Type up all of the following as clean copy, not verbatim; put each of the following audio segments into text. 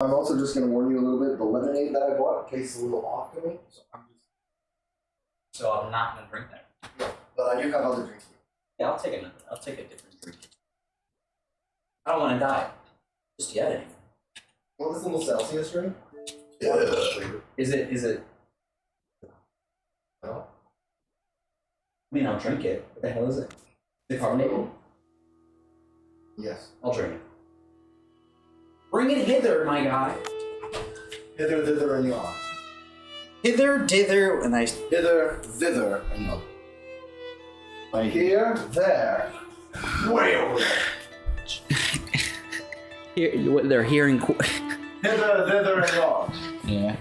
I'm also just going to warn you a little bit. The lemonade that I bought tastes a little off to me. So I'm not going to drink that. Yeah, but I do have other drinks. Yeah, I'll take another. I'll take a different drink. I don't want to die. Just yet anyway. Want this little Celsius drink? Yeah. Is it? No. I mean, I'll drink it. What the hell is it? Is it carbonated? Yes. I'll drink it. Bring it hither, my guy. Hither, thither, and yon. Hither, dither, and I... Hither, thither, and yon. Like here, there, way over there. Here, they're hearing... Hither, thither, and yon. Yeah.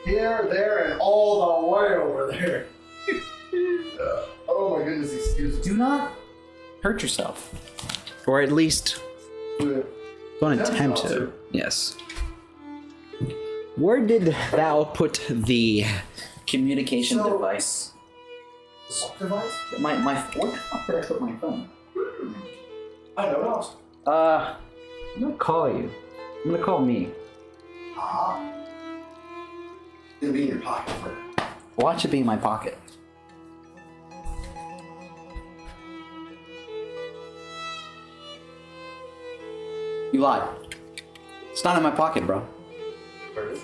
Here, there, and all the way over there. Oh my goodness, excuse me. Do not hurt yourself. Or at least... Don't attempt to. Yes. Where did thou put the communication device? What device? My where the fuck did I put my phone? I don't know. I'm gonna call you. I'm gonna call me. Ah. It'll be in your pocket. Watch it be in my pocket. You lied. It's not in my pocket, bro. Where is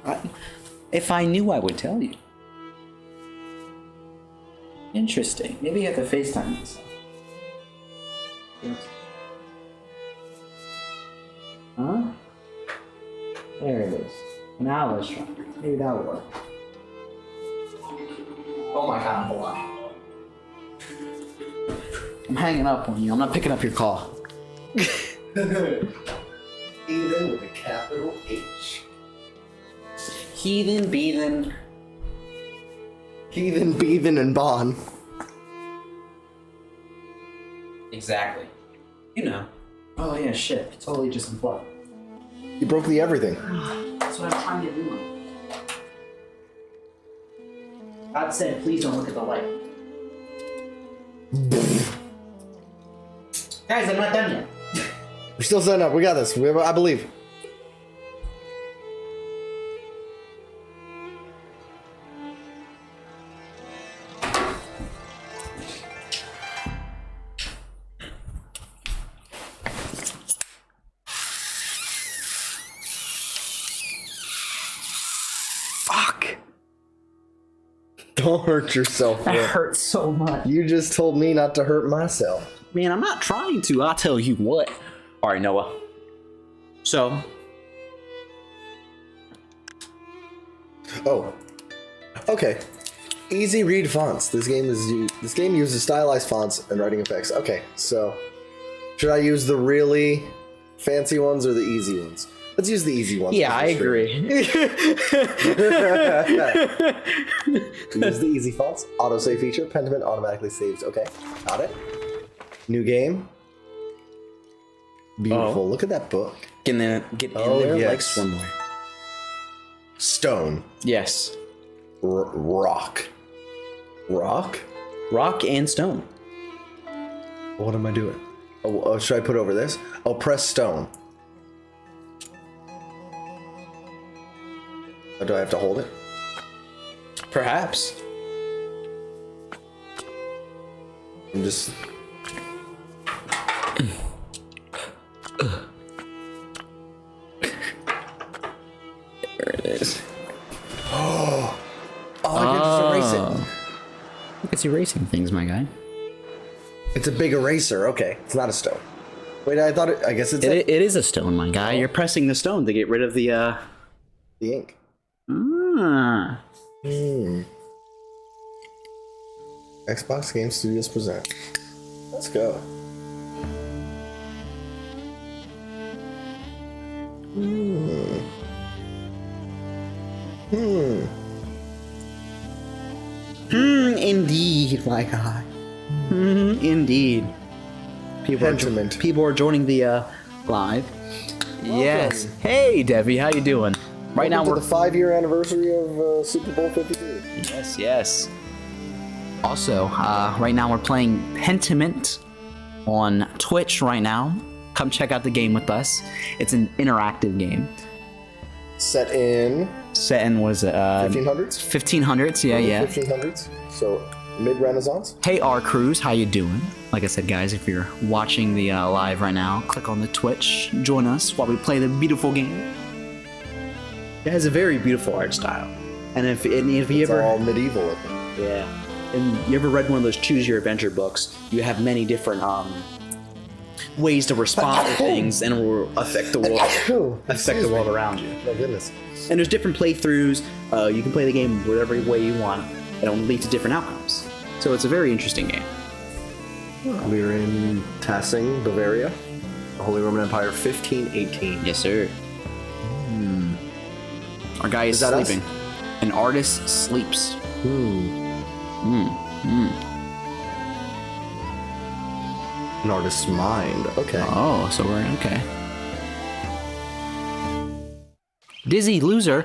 it? If I knew, I would tell you. Interesting. Maybe you have to FaceTime myself. Huh? There it is. Now let's try. Maybe that will work. Oh my god, hold on. I'm hanging up on you. I'm not picking up your call. Heathen with a capital H. Heathen, beathen. Heathen, beathen, and bon. Exactly. You know. Oh yeah, shit. Totally just unplugged. You broke the everything. That's what I'm trying to do. God said, please don't look at the light. Guys, I'm not done yet. We're still setting up. We got this. I believe. Fuck. Don't hurt yourself. That hurts so much. You just told me not to hurt myself. Man, I'm not trying to. I'll tell you what. All right, Noah. So. Oh. Okay. Easy read fonts. This game uses stylized fonts and writing effects. Okay, so should I use the really fancy ones or the easy ones? Let's use the easy ones. Yeah, I agree. Use the easy fonts. Autosave feature. Pentiment automatically saves. Okay, got it. New game. Beautiful. Oh. Look at that book. Get in there yes. like swimwear. Stone. Yes. Rock. Rock? Rock and stone. What am I doing? Oh, should I put over this? Oh, press stone. Or do I have to hold it? Perhaps. I'm just... There it is. Oh, I can just erase it. Look at you erasing things, my guy. It's a big eraser. Okay, it's not a stone. Wait, I thought it... I guess it's... It is a stone, my guy. You're pressing the stone to get rid of the, The ink. Ah. Xbox Game Studios present. Let's go. Indeed, my guy. Indeed. Pentiment. People are joining the live. Yes. Hey, Debbie, how you doing? Right now we're we're the 5-year anniversary of Super Bowl 52. Yes, yes. Also, right now we're playing Pentiment on Twitch right now. Come check out the game with us. It's an interactive game. Set in Set in, what is it? 1500s? 1500s, yeah. 1500s. So mid-Renaissance. Hey, R Cruz, how you doing? Like I said, guys, if you're watching the live right now, click on the Twitch, join us while we play the beautiful game. It has a very beautiful art style, and if you It's ever all medieval looking. yeah, and you ever read one of those choose your adventure books, you have many different ways to respond to things, and it will affect the world around you. My goodness. And there's different playthroughs. You can play the game whatever way you want, and it will lead to different outcomes. So it's a very interesting game. We're in Tassing, Bavaria. The Holy Roman Empire, 1518. Yes, sir. Our guy is that us? sleeping. An artist sleeps. An artist's mind. Okay. Oh, so we're okay. Dizzy Loser.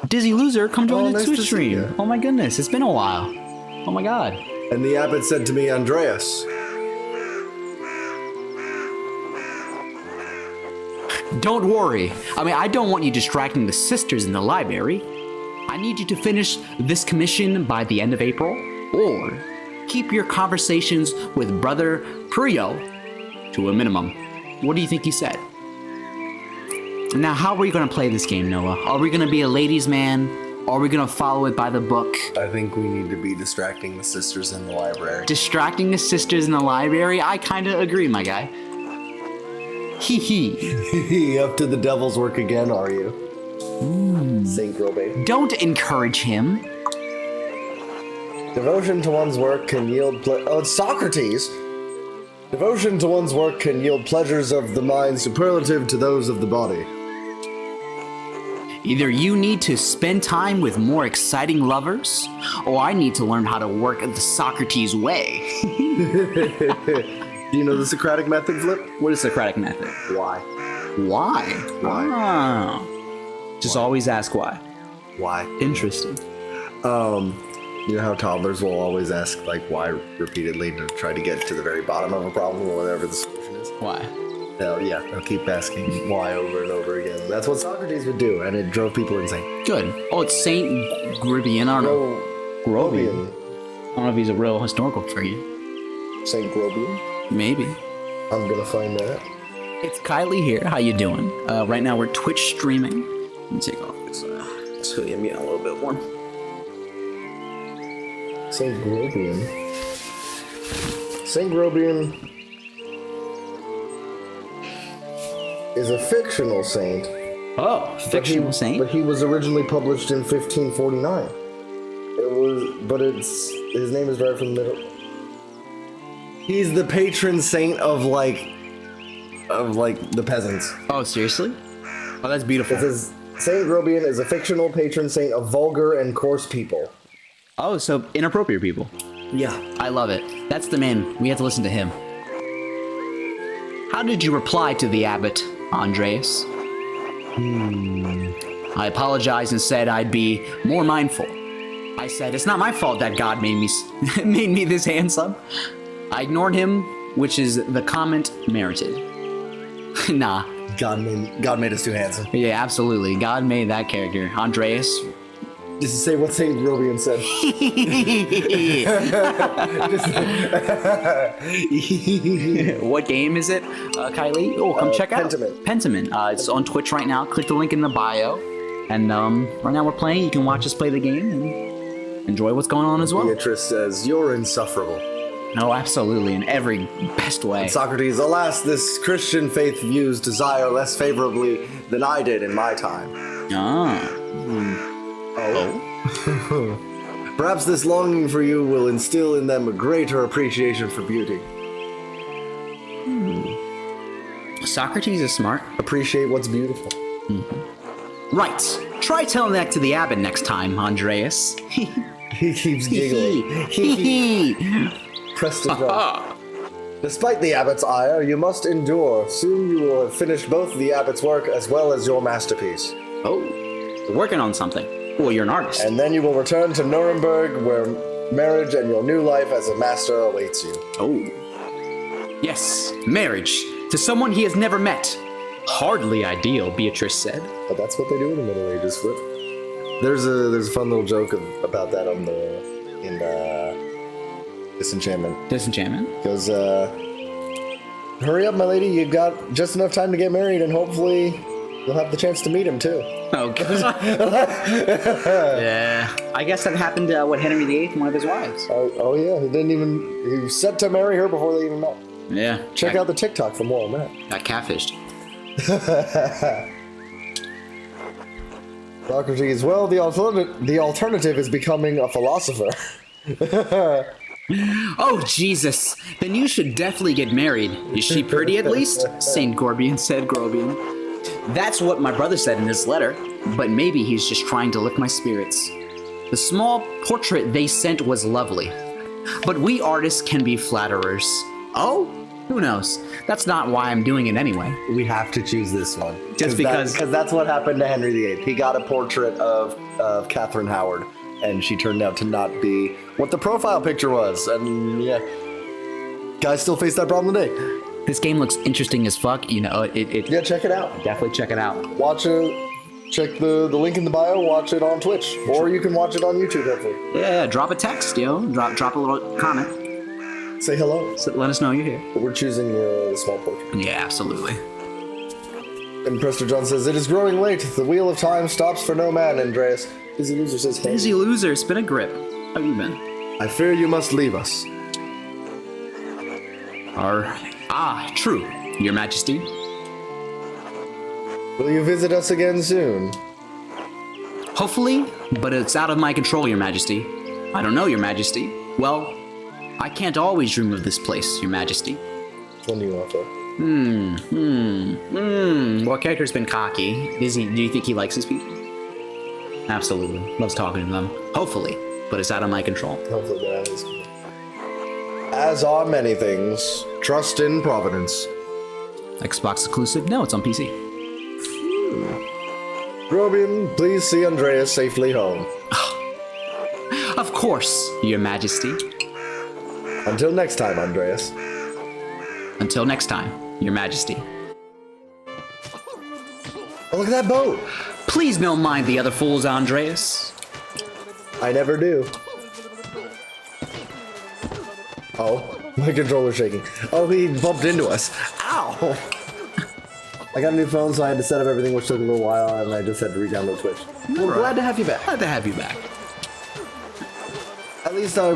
Dizzy Loser, come join the nice Twitch to see stream. ya. Oh my goodness, it's been a while. Oh my god. And the abbot said to me, Andreas, Don't worry. I mean, I don't want you distracting the sisters in the library. I need you to finish this commission by the end of April, or keep your conversations with Brother Priyo to a minimum. What do you think he said? Now, how are we going to play this game, Noah? Are we going to be a ladies' man? Are we going to follow it by the book? I think we need to be distracting the sisters in the library. Distracting the sisters in the library? I kind of agree, my guy. Hee hee. Up to the devil's work again, are you? Saint Grobe. Don't encourage him. Devotion to one's work can yield oh, it's Socrates. Devotion to one's work can yield pleasures of the mind superlative to those of the body. Either you need to spend time with more exciting lovers, or I need to learn how to work the Socrates way. Do you know the Socratic method, Flip? What is Socratic method? Why? Why? Why? Ah. Just always ask why. Why? Interesting. You know how toddlers will always ask, like, why repeatedly to try to get to the very bottom of a problem or whatever the solution is? Why? They'll keep asking why over and over again. That's what Socrates would do, and it drove people insane. Good. Oh, it's Saint Gribian. I don't know. Grobian. I don't know if he's a real historical figure. Saint Grobian? Maybe. I'm gonna find that. It's Kylie here. How you doing? Right now we're Twitch streaming. Let me take off this hoodie. I'm getting a little bit warm. Saint Grobian. Saint Grobian is a fictional saint. Oh, fictional saint? But he was originally published in 1549. His name is derived from the middle. He's the patron saint of the peasants. Oh, seriously? Oh, that's beautiful. It says Saint Grobian is a fictional patron saint of vulgar and coarse people. Oh, so inappropriate people. Yeah. I love it. That's the man. We have to listen to him. How did you reply to the abbot, Andreas? I apologized and said I'd be more mindful. I said it's not my fault that God made me made me this handsome. I ignored him, which is the comment merited. Nah. God made us too handsome. Yeah, absolutely. God made that character. Andreas. Just to say what Saint Grobian said. What game is it, Kylie? Oh, come check out Pentiment. Pentiment. It's on Twitch right now. Click the link in the bio. And right now we're playing. You can watch us play the game and enjoy what's going on as well. Beatrice says, "You're insufferable." No, absolutely, in every best way. Socrates, alas, this Christian faith views desire less favorably than I did in my time. Ah. Oh. Perhaps this longing for you will instill in them a greater appreciation for beauty. Socrates is smart. Appreciate what's beautiful. Right. Try telling that to the abbot next time, Andreas. He keeps giggling. Press the drum. Despite the abbot's ire, you must endure. Soon you will have finished both the abbot's work as well as your masterpiece. Oh, you're working on something. Well, you're an artist. And then you will return to Nuremberg, where marriage and your new life as a master awaits you. Oh. Yes, marriage. To someone he has never met. Hardly ideal, Beatrice said. But that's what they do in the Middle Ages. There's a fun little joke about that in Disenchantment. Disenchantment? It goes, hurry up, my lady, you've got just enough time to get married, and hopefully you'll have the chance to meet him, too. Oh, God. Yeah. I guess that happened to Henry VIII, one of his wives. Oh, yeah, he was set to marry her before they even met. Yeah. Check out the TikTok for more on that. Got catfished. Socrates, well, the alternative is becoming a philosopher. Oh, Jesus. Then you should definitely get married. Is she pretty at least? St. Gorbian said, Grobian. That's what my brother said in his letter, but maybe he's just trying to lift my spirits. The small portrait they sent was lovely, but we artists can be flatterers. Oh? Who knows? That's not why I'm doing it anyway. We have to choose this one. Just because that's what happened to Henry VIII. He got a portrait of Catherine Howard, and she turned out to not be what the profile picture was. And yeah, guys still face that problem today. this game looks interesting as fuck. You know, Yeah, check it out. definitely check it out. Watch it. Check the link in the bio. Watch it on Twitch, or you can watch it on YouTube. Hopefully. Yeah, drop a text, yo. Drop a little comment. Say hello. So let us know you're here. We're choosing the small portrait. Yeah, absolutely. And Prester John says, it is growing late. The wheel of time stops for no man, Andreas. Busy Loser says, hey. Busy loser, spin a grip. How have you been? I fear you must leave us. True, Your Majesty. Will you visit us again soon? Hopefully, but it's out of my control, Your Majesty. I don't know, Your Majesty. Well, I can't always dream of this place, Your Majesty. When do you want to? What character's been cocky? Do you think he likes his people? Absolutely. Loves talking to them. Hopefully, but it's out of my control. Hopefully that is. As are many things, trust in Providence. Xbox exclusive? No, it's on PC. Grobian, please see Andreas safely home. Of course, Your Majesty. Until next time, Andreas. Until next time, Your Majesty. Oh, look at that boat! Please don't mind the other fools, Andreas. I never do. Oh, my controller's shaking. Oh, he bumped into us. Ow! I got a new phone, so I had to set up everything, which took a little while, and I just had to re-download Twitch. Well, glad to have you back. Glad to have you back. At least I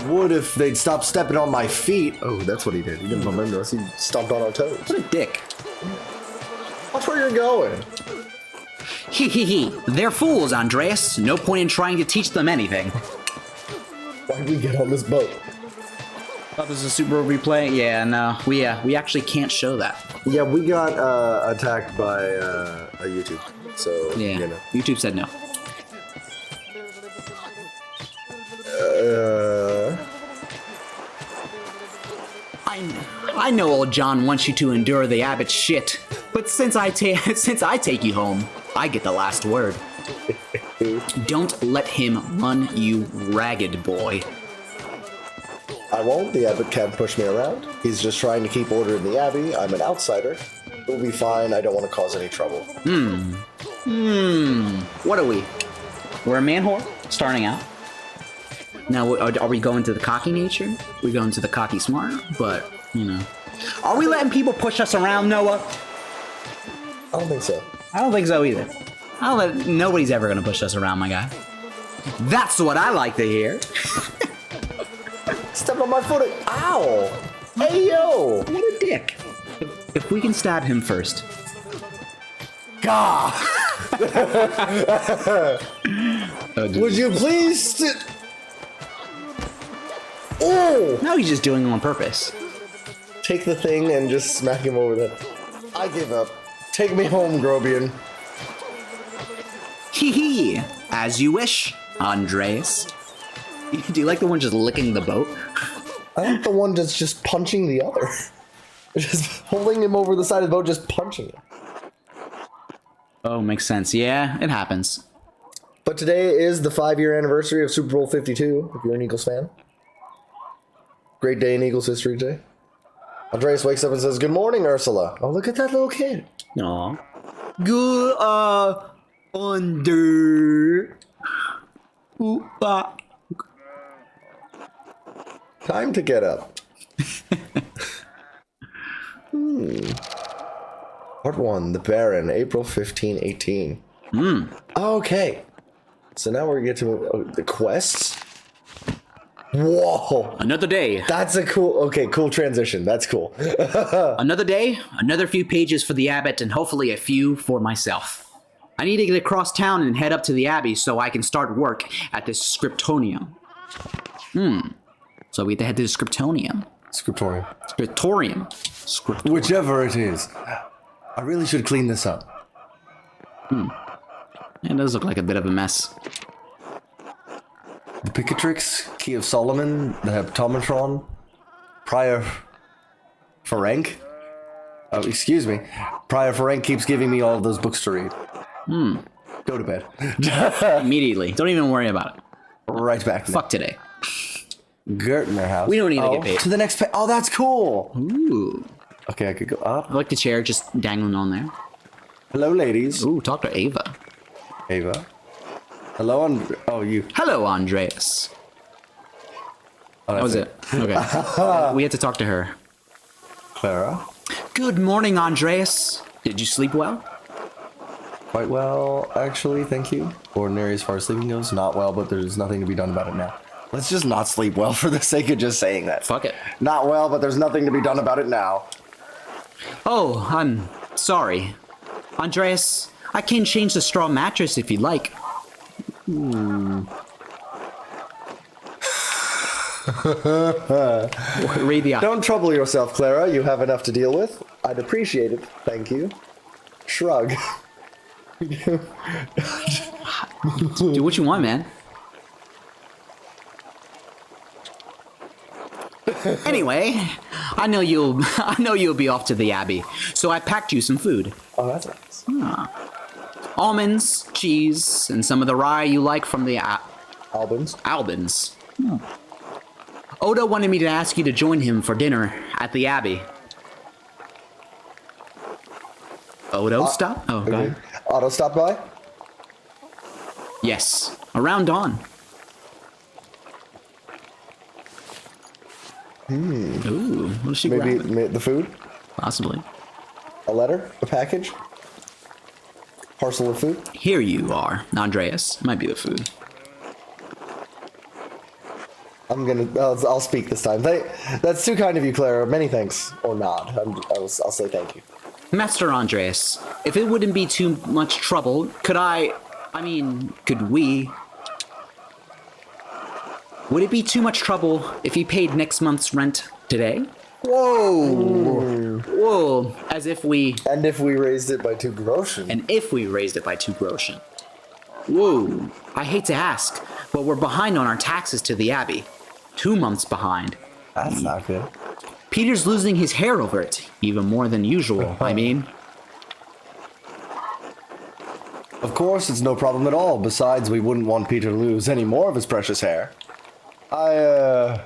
would if they'd stop stepping on my feet. Oh, that's what he did. He didn't bump into us. He stomped on our toes. What a dick. Watch where you're going. Hee. They're fools, Andreas. No point in trying to teach them anything. Why did we get on this boat? Thought this was a Super Bowl replay? Yeah, no. We actually can't show that. Yeah, we got attacked by a YouTube. So, Yeah. you know. YouTube said no. I know old John wants you to endure the abbot's shit, but since I take you home, I get the last word. Don't let him run you ragged, boy. I won't. The abbot can't push me around. He's just trying to keep order in the abbey. I'm an outsider. It'll be fine. I don't want to cause any trouble. What are we? We're a man whore, starting out. Now, are we going to the cocky nature? We're going to the cocky smart, but, you know. Are we letting people push us around, Noah? I don't think so. I don't think so either. Nobody's ever gonna push us around, my guy. That's what I like to hear. Step on my foot. Ow! Hey, yo! What a dick. If we can stab him first. God! Would you please sit? Oh! No, he's just doing it on purpose. Take the thing and just smack him over the... I give up. Take me home, Grobian. Hee. As you wish, Andreas. Do you like the one just licking the boat? I like the one that's just punching the other. Just holding him over the side of the boat, just punching him. Oh, makes sense. Yeah, it happens. But today is the 5-year anniversary of Super Bowl 52, if you're an Eagles fan. Great day in Eagles history today. Andreas wakes up and says, good morning, Ursula. Oh, look at that little kid. Aw. Go, under. Ooh, Time to get up. Part 1, The Baron, April 15, 18. Okay. So now we're get to the quests. Whoa. Another day. That's a cool transition. That's cool. Another day, another few pages for the abbot, and hopefully a few for myself. I need to get across town and head up to the abbey so I can start work at this scriptorium. So we have to head to the scriptorium. Scriptorium. Scriptorium. Whichever it is. I really should clean this up. It does look like a bit of a mess. The Picatrix, Key of Solomon, the Heptometron, Prior Ferenc. Oh, excuse me. Prior Ferenc keeps giving me all of those books to read. Go to bed. Immediately. Don't even worry about it. Right back. Fuck today. Gertner House. We don't need to get paid. To the next page. Oh, that's cool. Ooh. Okay, I could go up. I like the chair just dangling on there. Hello, ladies. Ooh, talk to Ava. Ava. Hello, oh, you. Hello, Andreas. Oh, That was it. Okay. We had to talk to her. Clara. Good morning, Andreas. Did you sleep well? Quite well, actually, thank you. Ordinary as far as sleeping goes. Not well, but there's nothing to be done about it now. Let's just not sleep well for the sake of just saying that. Fuck it. Not well, but there's nothing to be done about it now. Oh, I'm sorry. Andreas, I can change the straw mattress if you'd like. Read the Don't trouble yourself, Clara. You have enough to deal with. I'd appreciate it. Thank you. Shrug. Do what you want, man. Anyway, I know you'll be off to the abbey, so I packed you some food. Oh, that's nice. Almonds, cheese, and some of the rye you like from the Albans. Albans. Oda wanted me to ask you to join him for dinner at the abbey. Odo stop? Oh, go ahead. Otto stopped by? Yes, around dawn. Ooh, what is she Maybe grabbing? the food? Possibly. A letter? A package? Parcel of food? Here you are, Andreas. Might be the food. I'll speak this time. That's too kind of you, Clara. Many thanks. Or not. I'll say thank you. Master Andreas, if it wouldn't be too much trouble, could we? Would it be too much trouble if he paid next month's rent today? Whoa! Whoa! As if we... And if we raised it by 2 groschen. And if we raised it by 2 groschen. Whoa! I hate to ask, but we're behind on our taxes to the abbey. 2 months behind. That's not good. Peter's losing his hair over it, even more than usual, I mean. Of course, it's no problem at all. Besides, we wouldn't want Peter to lose any more of his precious hair. I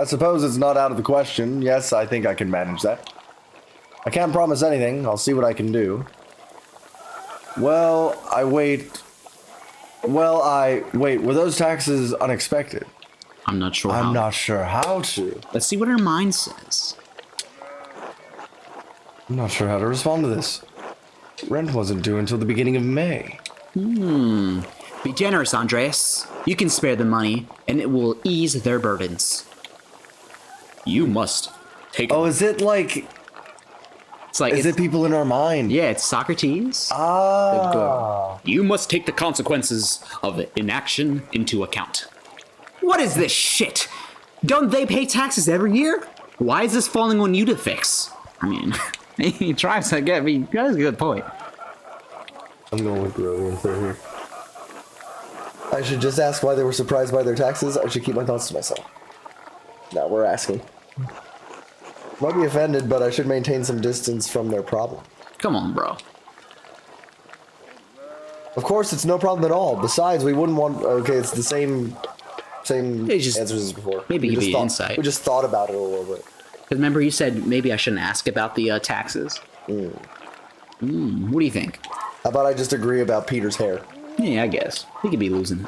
suppose it's not out of the question. Yes, I think I can manage that. I can't promise anything. I'll see what I can do. Well, wait, were those taxes unexpected? I'm not sure how. I'm not sure how to. Let's see what her mind says. I'm not sure how to respond to this. Rent wasn't due until the beginning of May. Be generous, Andreas. You can spare the money, and it will ease their burdens. You must take Oh, is it like... It's like... Is it people in our mind? Yeah, it's Socrates. Ah. You must take the consequences of inaction into account. What is this shit? Don't they pay taxes every year? Why is this falling on you to fix? I mean, he tries to get me. That's a good point. I'm going with the answer here. I should just ask why they were surprised by their taxes. I should keep my thoughts to myself. Now we're asking. Might be offended, but I should maintain some distance from their problem. Come on, bro. Of course, it's no problem at all. Besides, we wouldn't want... Okay, it's the same answers as before. Maybe give you insight. We just thought about it a little bit. Because remember you said maybe I shouldn't ask about the taxes? What do you think? How about I just agree about Peter's hair? Yeah, I guess. He could be losing it.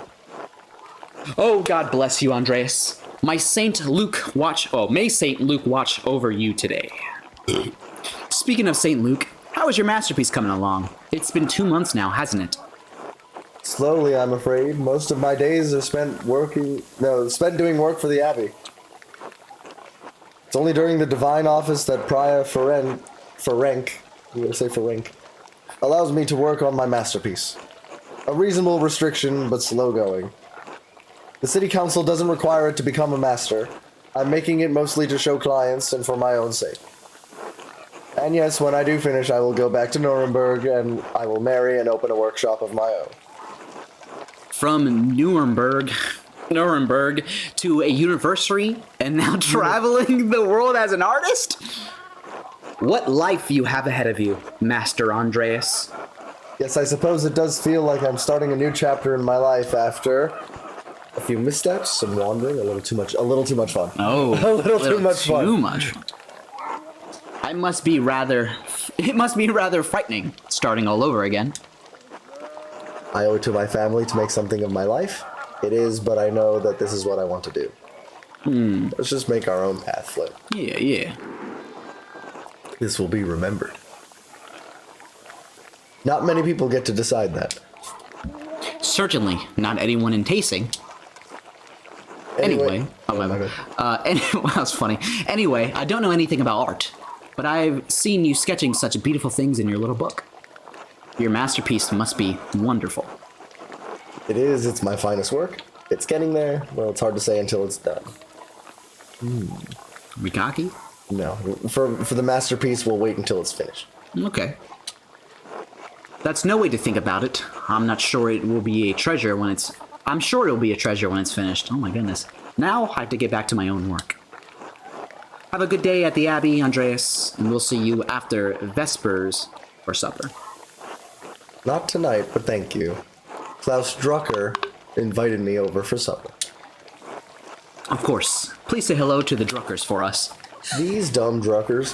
Oh, God bless you, Andreas. May Saint Luke watch over you today. Speaking of Saint Luke, how is your masterpiece coming along? It's been 2 months now, hasn't it? Slowly, I'm afraid. Most of my days are spent doing work for the Abbey. It's only during the divine office that Prior Ferenc, allows me to work on my masterpiece. A reasonable restriction, but slow going. The city council doesn't require it to become a master. I'm making it mostly to show clients and for my own sake. And yes, when I do finish, I will go back to Nuremberg and I will marry and open a workshop of my own. From Nuremberg to a university and now traveling the world as an artist? What life you have ahead of you, Master Andreas. Yes, I suppose it does feel like I'm starting a new chapter in my life after a few missteps, some wandering, a little too much fun. Oh, a little too much fun. Too much. It must be rather frightening starting all over again. I owe it to my family to make something of my life. It is, but I know that this is what I want to do. Let's just make our own path float. Yeah. This will be remembered. Not many people get to decide that. Certainly not anyone in tasting. Anyway, that's funny. Anyway, I don't know anything about art, but I've seen you sketching such beautiful things in your little book. Your masterpiece must be wonderful. It is. It's my finest work. It's getting there. Well, it's hard to say until it's done. We cocky? No. For the masterpiece, we'll wait until it's finished. Okay. That's no way to think about it. I'm not sure it will be a treasure when it's... I'm sure it'll be a treasure when it's finished. Oh my goodness. Now I have to get back to my own work. Have a good day at the Abbey, Andreas, and we'll see you after Vespers for supper. Not tonight, but thank you. Klaus Drucker invited me over for supper. Of course. Please say hello to the Druckers for us. These dumb Druckers.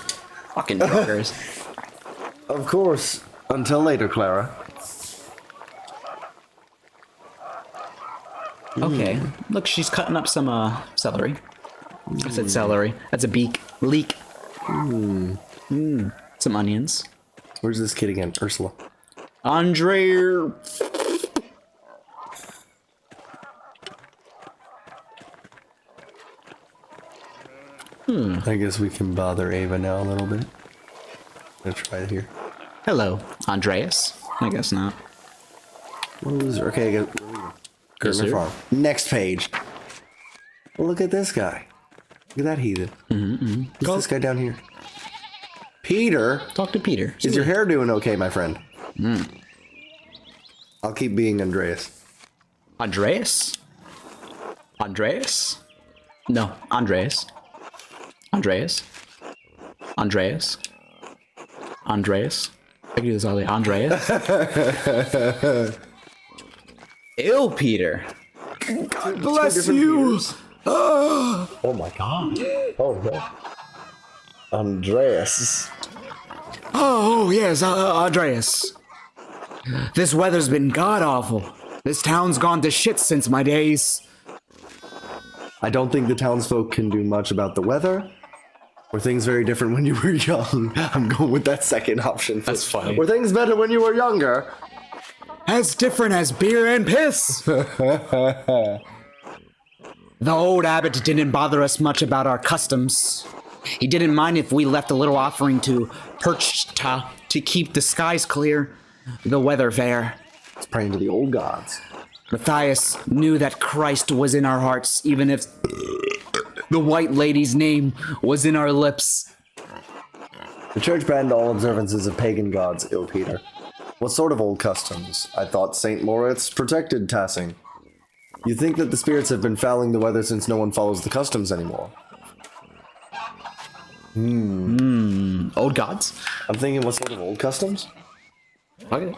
Fucking Druckers. Of course. Until later, Clara. Okay. Look, she's cutting up some celery. I said celery. That's a leek. Some onions. Where's this kid again? Ursula. Andre. I guess we can bother Ava now a little bit. I'm gonna try it here. Hello, Andreas. I guess not. Loser. Okay, I got Yes, sir. farm. Next page. Look at this guy. Look at that heathen. Who's this guy down here? Peter? Talk to Peter. Is your hair doing okay, my friend? I'll keep being Andreas. Andreas? Andreas? No, Andreas. Andreas? Andreas? Andreas? I can do this all day. Andreas? Ew, Peter. God bless you. Oh my god. Oh no. Andreas. Oh, yes, Andreas. This weather's been god-awful. This town's gone to shit since my days. I don't think the townsfolk can do much about the weather. Were things very different when you were young? I'm going with that second option. That's funny. Were things better when you were younger? As different as beer and piss. The old abbot didn't bother us much about our customs. He didn't mind if we left a little offering to Perchta to keep the skies clear, the weather fair. It's praying to the old gods. Matthias knew that Christ was in our hearts, even if the White Lady's name was in our lips. The church banned all observances of pagan gods, ill Peter. What sort of old customs? I thought St. Moritz protected Tassing. You think that the spirits have been fouling the weather since no one follows the customs anymore? Old gods? I'm thinking, what sort of old customs? Okay.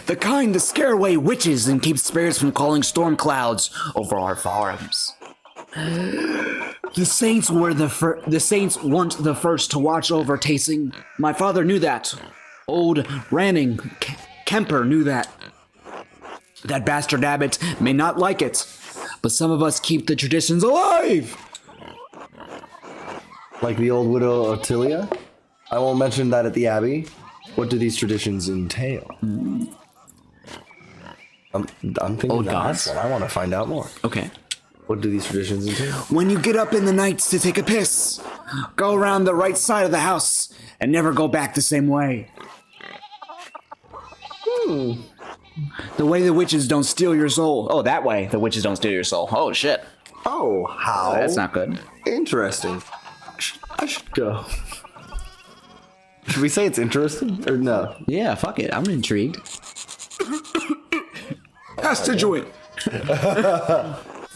The kind to scare away witches and keep spirits from calling storm clouds over our farms. The saints weren't the first to watch over Tasing. My father knew that. Old Ranning Kemper knew that. That bastard abbot may not like it, but some of us keep the traditions alive. Like the old widow Ottilia? I won't mention that at the Abbey. What do these traditions entail? I'm thinking Old that's gods? what I want to find out more. Okay. What do these traditions entail? When you get up in the nights to take a piss, go around the right side of the house and never go back the same way. The way the witches don't steal your soul. Oh, that way the witches don't steal your soul. Oh, shit. Oh, how? That's not good. Interesting. I should go. Should we say it's interesting or no? Yeah, fuck it. I'm intrigued. Pass the joint.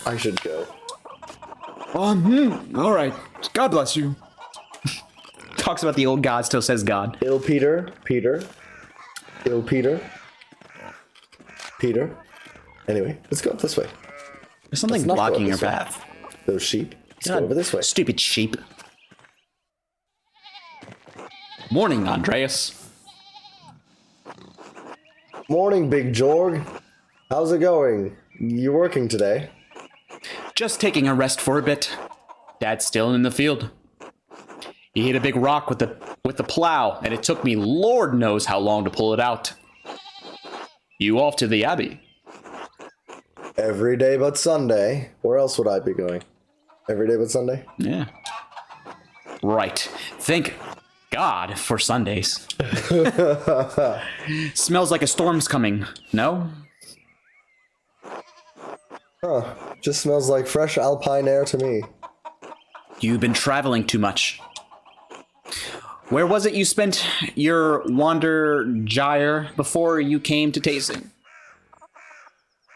I should go. All right. God bless you. Talks about the old god, still says God. Ill Peter. Ill Peter. Anyway, let's go up this way. There's something Let's not go blocking up your this way. path. Those sheep. Let's God, go over this way. Stupid sheep. Morning, Andreas. Morning, Big Jorg. How's it going? You working today? Just taking a rest for a bit. Dad's still in the field. He hit a big rock with the plow, and it took me Lord knows how long to pull it out. You off to the Abbey? Every day but Sunday. Where else would I be going? Every day but Sunday? Yeah. Right. Thank God for Sundays. Smells like a storm's coming. No? Huh. Just smells like fresh alpine air to me. You've been traveling too much. Where was it you spent your wander gyre before you came to Tayson?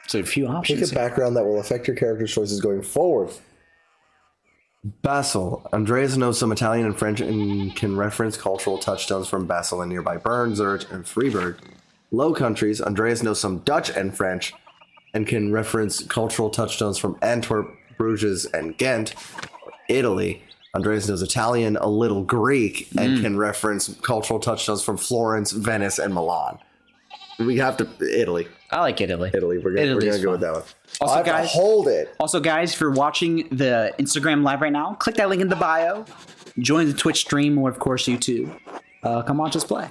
So a few options. Pick a background that will affect your character's choices going forward. Basel. Andreas knows some Italian and French and can reference cultural touchstones from Basel and nearby Bern, Zurich, and Freiburg. Low Countries. Andreas knows some Dutch and French and can reference cultural touchstones from Antwerp, Bruges, and Ghent. Italy. Andreas knows Italian, a little Greek, and can reference cultural touchstones from Florence, Venice, and Milan. We have to Italy. I like Italy. We're gonna go with that one. Also, I have to guys, hold it. Also, guys, if you're watching the Instagram live right now, click that link in the bio. Join the Twitch stream or, of course, YouTube. Come watch us play.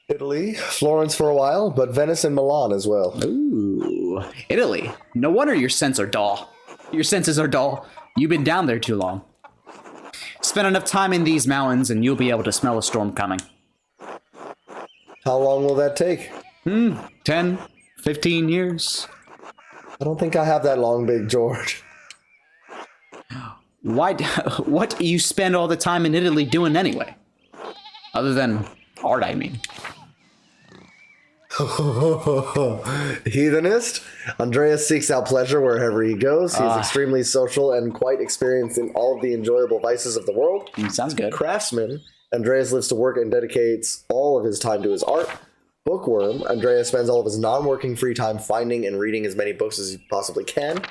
Italy, Florence for a while, but Venice and Milan as well. Ooh, Italy. No wonder your senses are dull. Your senses are dull. You've been down there too long. Spend enough time in these mountains and you'll be able to smell a storm coming. How long will that take? 10, 15 years. I don't think I have that long, Big George. Why? What do you spend all the time in Italy doing anyway? Other than art, I mean. Heathenist? Andreas seeks out pleasure wherever he goes. He is extremely social and quite experienced in all of the enjoyable vices of the world. Sounds good. Craftsman. Andreas lives to work and dedicates all of his time to his art. Bookworm. Andreas spends all of his non-working free time finding and reading as many books as he possibly can.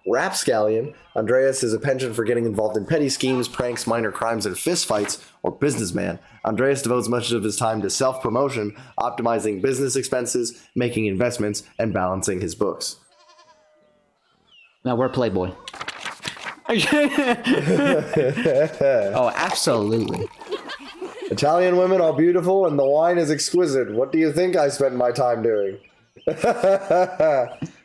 Rapscallion. Andreas is a penchant for getting involved in petty schemes, pranks, minor crimes, and fistfights, or businessman. Andreas devotes much of his time to self-promotion, optimizing business expenses, making investments, and balancing his books. Now we're Playboy. Oh, absolutely. Italian women are beautiful and the wine is exquisite. What do you think I spend my time doing?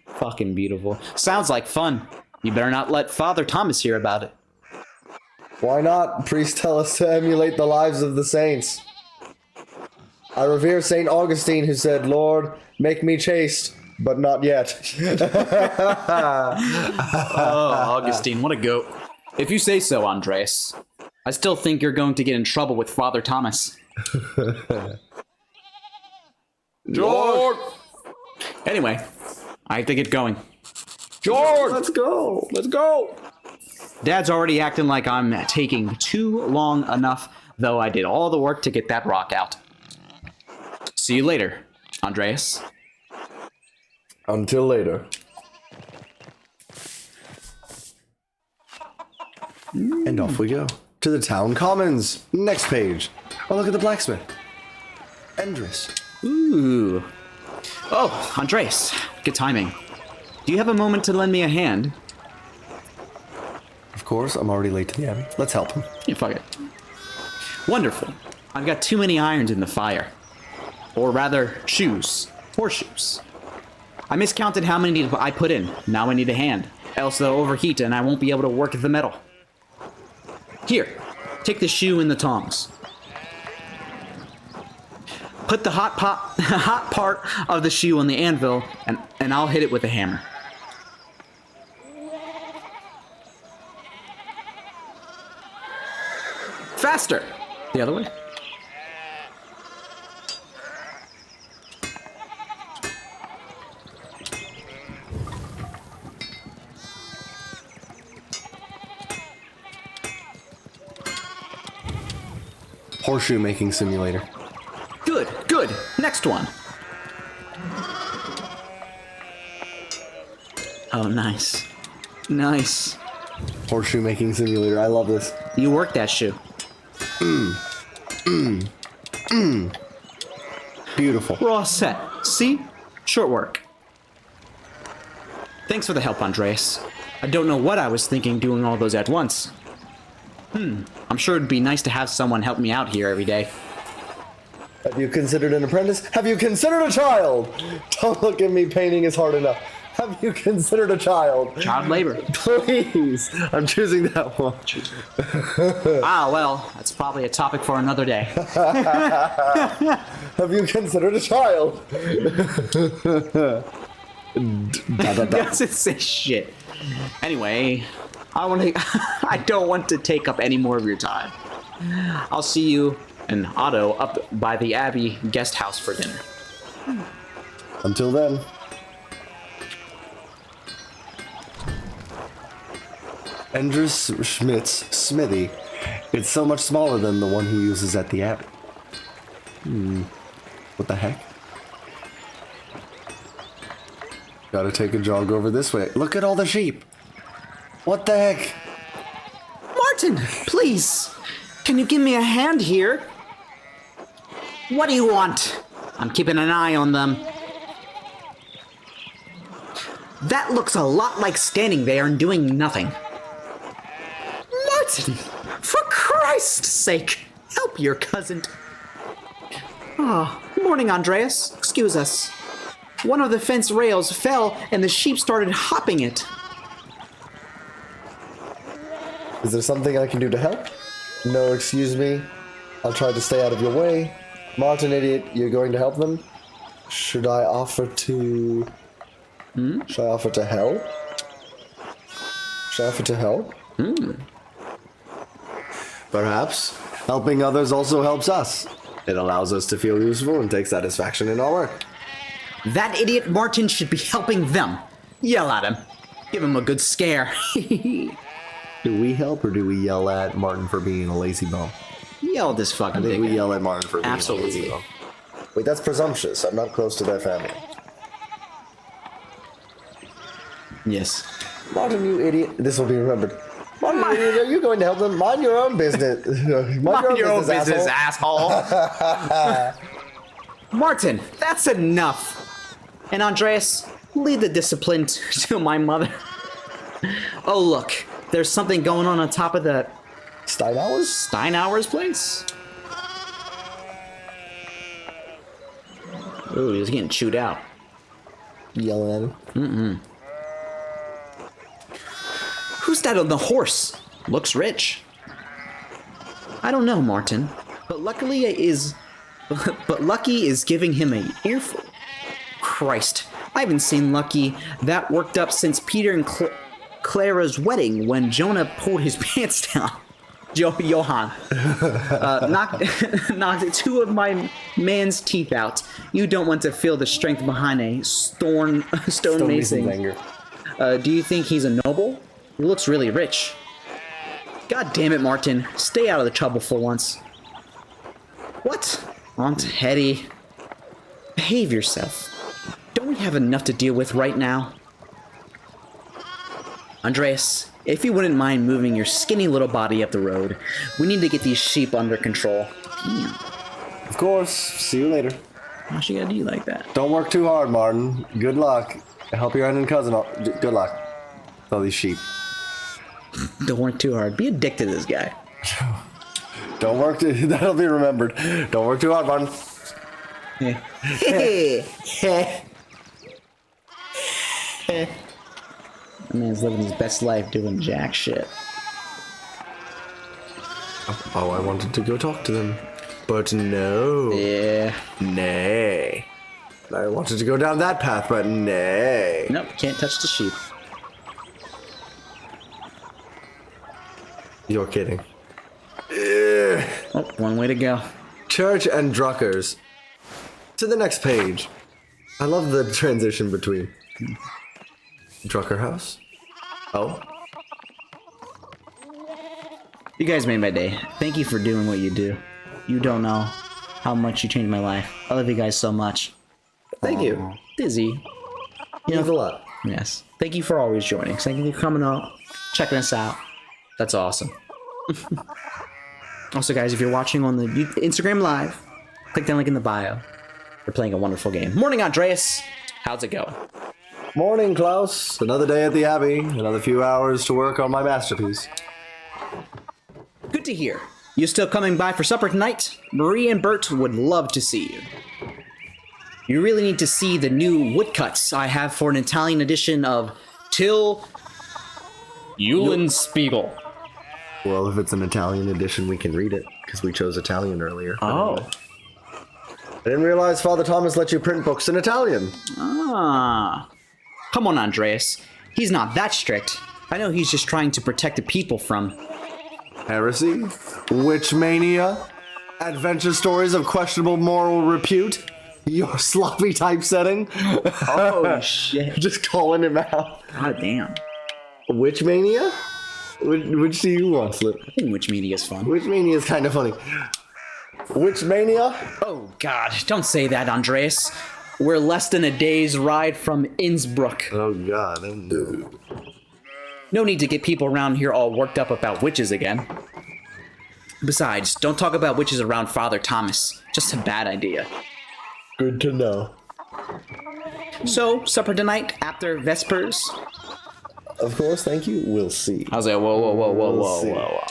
Fucking beautiful. Sounds like fun. You better not let Father Thomas hear about it. Why not? Priests tell us to emulate the lives of the saints. I revere St. Augustine, who said, Lord, make me chaste, but not yet. Oh, Augustine, what a goat. If you say so, Andreas. I still think you're going to get in trouble with Father Thomas. George! Anyway, I have to get going. George! Let's go. Let's go! Dad's already acting like I'm taking too long enough, though I did all the work to get that rock out. See you later, Andreas. Until later. And off we go. To the town commons. Next page. Oh, look at the blacksmith. Endress. Ooh. Oh, Andres. Good timing. Do you have a moment to lend me a hand? Of course, I'm already late to the Abbey. Let's help him. Yeah, fuck it. Wonderful. I've got too many irons in the fire. Or rather, shoes. Horseshoes. I miscounted how many I put in. Now I need a hand. Else they'll overheat and I won't be able to work the metal. Here, take the shoe and the tongs. Put the hot part of the shoe on the anvil and I'll hit it with a hammer. Faster! The other way. Horseshoe making simulator. Good, good. Next one. Oh, nice. Nice. Horseshoe making simulator. I love this. You worked that shoe. Beautiful. We're all set. See? Short work. Thanks for the help, Andreas. I don't know what I was thinking doing all those at once. I'm sure it'd be nice to have someone help me out here every day. Have you considered an apprentice? Have you considered a child? Don't look at me, painting is hard enough. Have you considered a child? Child labor. Please. I'm choosing that one. Ah, well, that's probably a topic for another day. Have you considered a child? Doesn't say shit. Anyway, I don't want to take up any more of your time. I'll see you and Otto up by the Abbey guest house for dinner. Until then. Endress Schmidt's smithy. It's so much smaller than the one he uses at the Abbey. What the heck? Gotta take a jog over this way. Look at all the sheep. What the heck? Martin, please, can you give me a hand here? What do you want? I'm keeping an eye on them. That looks a lot like standing there and doing nothing. Martin, for Christ's sake, help your cousin. Morning, Andreas. Excuse us. One of the fence rails fell and the sheep started hopping it. Is there something I can do to help? No, excuse me. I'll try to stay out of your way. Martin, idiot, you're going to help them? Should I offer to... Should I offer to help? Should I offer to help? Perhaps. Helping others also helps us. It allows us to feel useful and take satisfaction in our work. That idiot Martin should be helping them. Yell at him. Give him a good scare. Do we help or do we yell at Martin for being a lazy bum? Yell this fucking I think we dickhead. yell at Martin for being Absolutely. a lazy bum. Wait, that's presumptuous. I'm not close to their family. Yes. Martin, you idiot. This will be remembered. Martin, you idiot, are you going to help them? Mind your own business. Mind your own business, asshole. Martin, that's enough. And Andreas, leave the discipline to my mother. Oh, look. There's something going on top of the Steinhauer's? Steinhauer's place. Ooh, he's getting chewed out. Yelling at him. Who's that on the horse? Looks rich. I don't know, Martin. But Lucky is giving him an earful. Christ, I haven't seen Lucky that worked up since Peter and Clara's wedding when Jonah pulled his pants down. Johan. Knocked two of my man's teeth out. You don't want to feel the strength behind a stone mason. Anger. Do you think he's a noble? He looks really rich. God damn it, Martin. Stay out of the trouble for once. What? Aunt Hetty. Behave yourself. Don't we have enough to deal with right now? Andreas, if you wouldn't mind moving your skinny little body up the road, we need to get these sheep under control. Damn. Of course. See you later. Why she gotta do you like that? Don't work too hard, Martin. Good luck. Help your aunt and cousin. Good luck. With all these sheep. Don't work too hard. Be addicted to this guy. Don't work too... That'll be remembered. Don't work too hard, Martin. That man's living his best life doing jack shit. Oh, I wanted to go talk to them. But no. Yeah. Nay. I wanted to go down that path, but nay. Nope, can't touch the sheep. You're kidding. Oh, one way to go. Church and Druckers. To the next page. I love the transition between Drucker House. Oh. You guys made my day. Thank you for doing what you do. You don't know how much you changed my life. I love you guys so much. Thank you. Dizzy. You know a lot. Yes. Thank you for always joining. Thank you for coming out, checking us out. That's awesome. Also, guys, if you're watching on the Instagram Live, click that link in the bio. We're playing a wonderful game. Morning, Andreas. How's it going? Morning, Klaus. Another day at the Abbey. Another few hours to work on my masterpiece. Good to hear. You still coming by for supper tonight? Marie and Bert would love to see you. You really need to see the new woodcuts I have for an Italian edition of Till Eulenspiegel. Well, if it's an Italian edition, we can read it, because we chose Italian earlier. Oh. I didn't realize Father Thomas let you print books in Italian. Ah. Come on, Andreas. He's not that strict. I know he's just trying to protect the people from... Heresy? Witch mania? Adventure stories of questionable moral repute? Your sloppy typesetting? Oh, shit. Just calling him out. God damn. Witch mania? Which do you want, Flip? I think Witch Media is fun. Witch mania is kind of funny. Witch mania? Oh, God. Don't say that, Andreas. We're less than a day's ride from Innsbruck. Oh, God. No. No need to get people around here all worked up about witches again. Besides, don't talk about witches around Father Thomas. Just a bad idea. Good to know. So, supper tonight after Vespers? Of course, thank you. We'll see. I was like, whoa.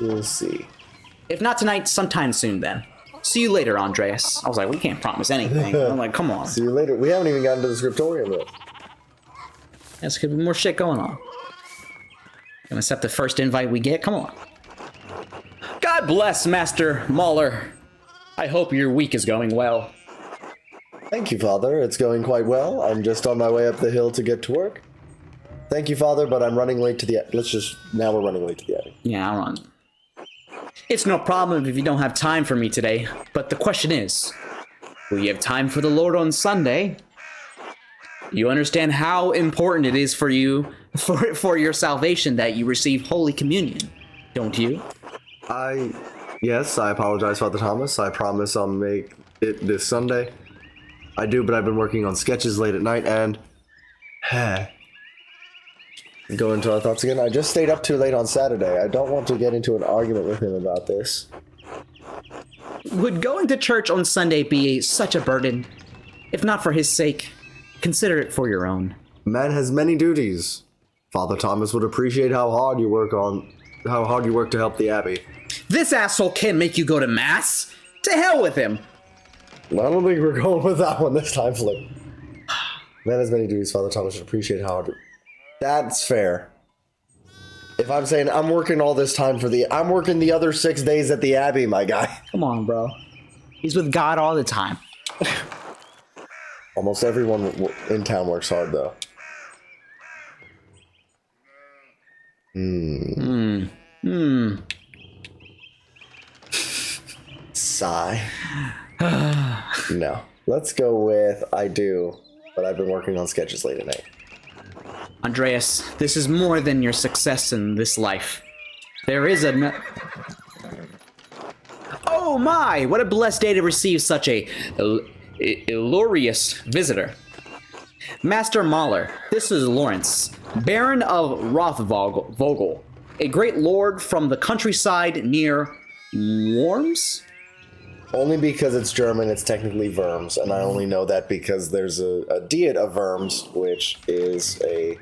We'll see. If not tonight, sometime soon then. See you later, Andreas. I was like, we can't promise anything. I'm like, come on. See you later. We haven't even gotten to the scriptorium yet. There's gonna be more shit going on. Gonna accept the first invite we get? Come on. God bless, Master Mahler. I hope your week is going well. Thank you, Father. It's going quite well. I'm just on my way up the hill to get to work. Thank you, Father, but I'm running late to the... Now we're running late to the Abbey. Yeah, I'll run. It's no problem if you don't have time for me today, but the question is, will you have time for the Lord on Sunday? You understand how important it is for you, for your salvation, that you receive Holy Communion, don't you? Yes, I apologize, Father Thomas. I promise I'll make it this Sunday. I do, but I've been working on sketches late at night, and... Go into our thoughts again. I just stayed up too late on Saturday. I don't want to get into an argument with him about this. Would going to church on Sunday be such a burden? If not for his sake, consider it for your own. Man has many duties. Father Thomas would appreciate how hard you work to help the Abbey. This asshole can't make you go to Mass. To hell with him. I don't think we're going with that one this time, Flip. Man has many duties. Father Thomas would appreciate how hard... That's fair. If I'm saying I'm working all this time I'm working the other 6 days at the Abbey, my guy. Come on, bro. He's with God all the time. Almost everyone in town works hard, though. Sigh. No. Let's go with I do, but I've been working on sketches late at night. Andreas, this is more than your success in this life. There is a... Oh my! What a blessed day to receive such a illustrious visitor. Master Mahler, this is Lawrence, Baron of Rothvogel, a great lord from the countryside near Worms? Only because it's German, it's technically Worms, and I only know that because there's a Diet of Worms, which is a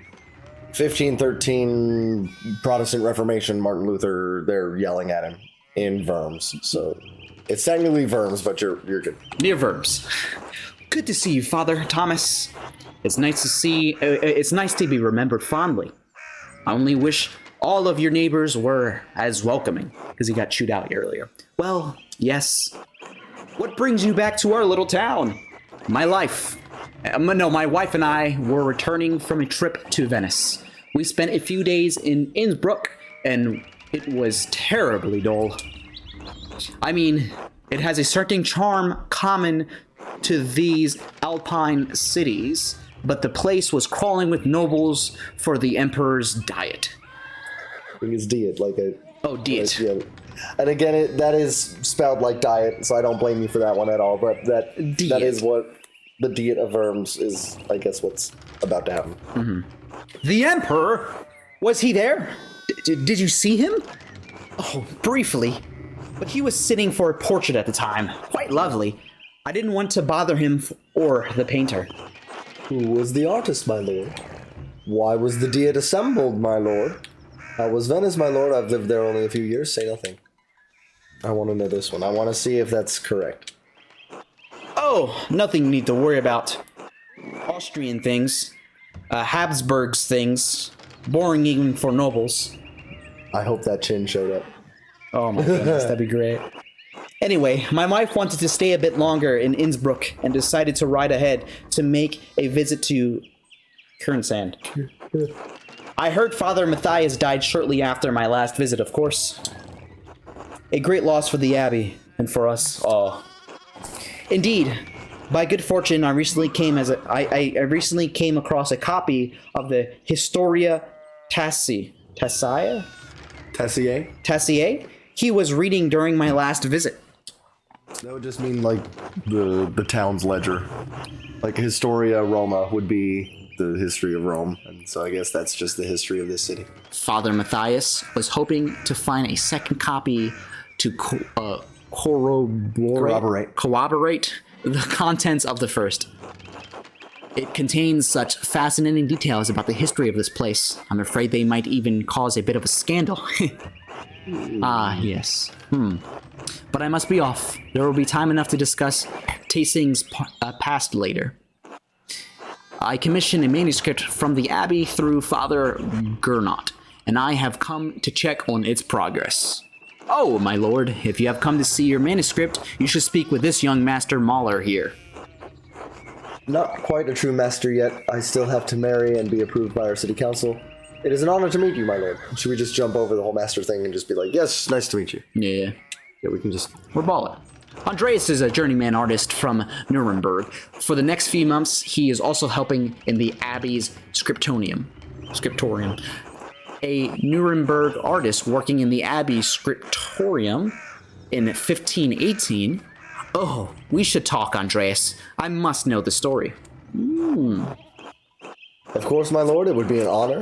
1513 Protestant Reformation. Martin Luther, they're yelling at him in Worms, so it's technically Worms, but you're good. Near Verbs. Good to see you, Father Thomas. It's nice to see. It's nice to be remembered fondly. I only wish all of your neighbors were as welcoming, because he got chewed out earlier. Well, yes. What brings you back to our little town? My life. No, my wife and I were returning from a trip to Venice. We spent a few days in Innsbruck, and it was terribly dull. I mean, it has a certain charm common to these Alpine cities, but the place was crawling with nobles for the emperor's diet. I think it's Diet, like a... Oh, Diet. Yeah. And again, that is spelled like diet, so I don't blame you for that one at all, but that is what the Diet of Worms is, I guess, what's about to happen. Mm-hmm. The emperor? Was he there? Did you see him? Oh, briefly. But he was sitting for a portrait at the time. Quite lovely. I didn't want to bother him or the painter. Who was the artist, my lord? Why was the Diet assembled, my lord? How was Venice, my lord? I've lived there only a few years. Say nothing. I want to know this one. I want to see if that's correct. Oh, nothing need to worry about. Austrian things. Habsburg's things. Boring even for nobles. I hope that chin showed up. Oh my goodness, that'd be great. Anyway, my wife wanted to stay a bit longer in Innsbruck and decided to ride ahead to make a visit to Kernsand. I heard Father Matthias died shortly after my last visit, of course. A great loss for the Abbey, and for us all. Indeed, by good fortune, I recently came across a copy of the Historia Tessier. He was reading during my last visit. That would just mean like the town's ledger. Like Historia Roma would be the history of Rome, and so I guess that's just the history of this city. Father Matthias was hoping to find a second copy to corroborate the contents of the first. It contains such fascinating details about the history of this place. I'm afraid they might even cause a bit of a scandal. Ah, yes. But I must be off. There will be time enough to discuss Tastings past later. I commissioned a manuscript from the Abbey through Father Gernot, and I have come to check on its progress. Oh, my lord, if you have come to see your manuscript, you should speak with this young Master Mahler here. Not quite a true master yet. I still have to marry and be approved by our city council. It is an honor to meet you, my lord. Should we just jump over the whole master thing and just be like, yes, nice to meet you? Yeah. Yeah, we can just... We're ballin'. Andreas is a journeyman artist from Nuremberg. For the next few months, he is also helping in the Abbey's scriptorium. A Nuremberg artist working in the Abbey's scriptorium in 1518. Oh, we should talk, Andreas. I must know the story. Of course, my lord, it would be an honor.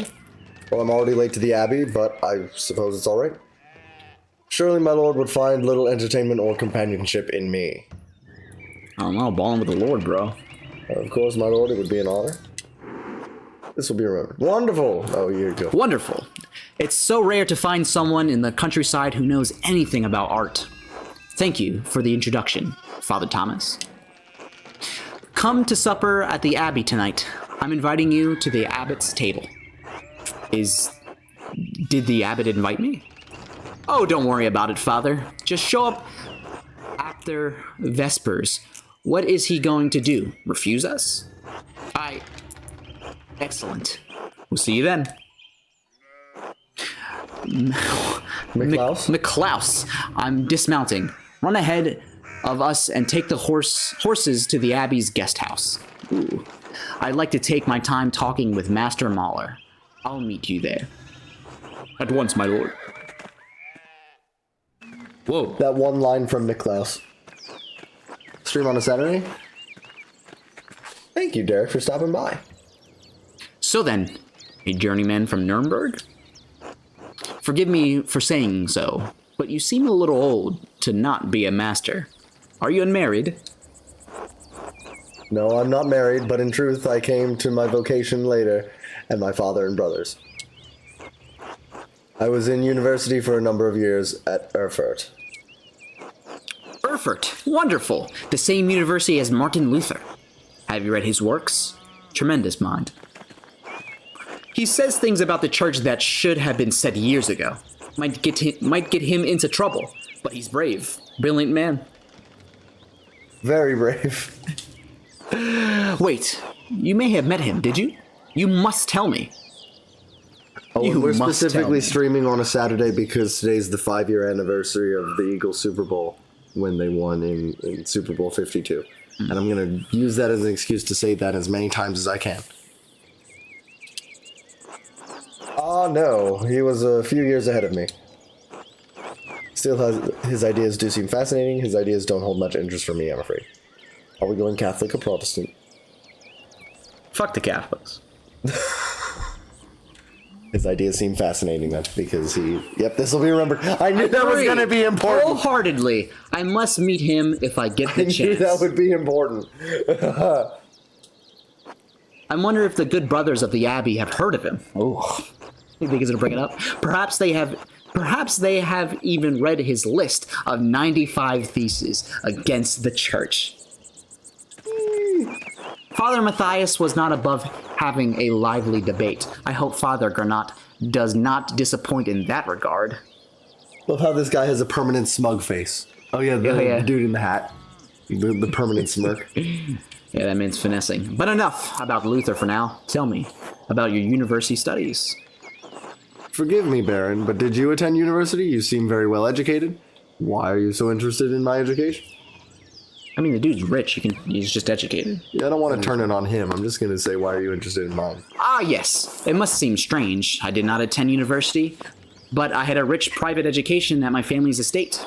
Well, I'm already late to the Abbey, but I suppose it's all right. Surely my lord would find little entertainment or companionship in me. I don't know, balling with the Lord, bro. Of course, my lord, it would be an honor. This will be remembered. Wonderful! Oh, here you go. Wonderful. It's so rare to find someone in the countryside who knows anything about art. Thank you for the introduction, Father Thomas. Come to supper at the Abbey tonight. I'm inviting you to the abbot's table. Did the abbot invite me? Oh, don't worry about it, Father. Just show up after Vespers. What is he going to do? Refuse us? Excellent. We'll see you then. McClaus, I'm dismounting. Run ahead of us and take the horses to the Abbey's guest house. Ooh. I'd like to take my time talking with Master Mahler. I'll meet you there. At once, my lord. Whoa. That one line from Niklaus. Stream on a Saturday? Thank you, Derek, for stopping by. So then, a journeyman from Nuremberg? Forgive me for saying so, but you seem a little old to not be a master. Are you unmarried? No, I'm not married, but in truth, I came to my vocation later, and my father and brothers. I was in university for a number of years at Erfurt. Erfurt. Wonderful. The same university as Martin Luther. Have you read his works? Tremendous mind. He says things about the church that should have been said years ago. Might get him into trouble, but he's brave. Brilliant man. Very brave. Wait, you may have met him, did you? You must tell me. Oh, You we're must specifically tell me. streaming on a Saturday because today's the 5-year anniversary of the Eagles Super Bowl when they won in Super Bowl 52. And I'm going to use that as an excuse to say that as many times as I can. Oh, no. He was a few years ahead of me. Still, his ideas do seem fascinating. His ideas don't hold much interest for me, I'm afraid. Are we going Catholic or Protestant? Fuck the Catholics. His ideas seem fascinating, then, because he... Yep, this will be remembered. I knew that was going to be important. Wholeheartedly. I must meet him if I get the I knew chance. that would be important. I wonder if the good brothers of the Abbey have heard of him. Oh, you think he's gonna bring it up? Perhaps they have even read his list of 95 theses against the church. Father Matthias was not above having a lively debate. I hope Father Granat does not disappoint in that regard. Love how this guy has a permanent smug face. Oh yeah, the dude in the hat. The permanent smirk. Yeah, that means finessing. But enough about Luther for now. Tell me about your university studies. Forgive me, Baron, but did you attend university? You seem very well educated. Why are you so interested in my education? I mean, the dude's rich. He's just educated. Yeah, I don't want to turn it on him. I'm just going to say, why are you interested in mine? Ah, yes. It must seem strange. I did not attend university, but I had a rich private education at my family's estate.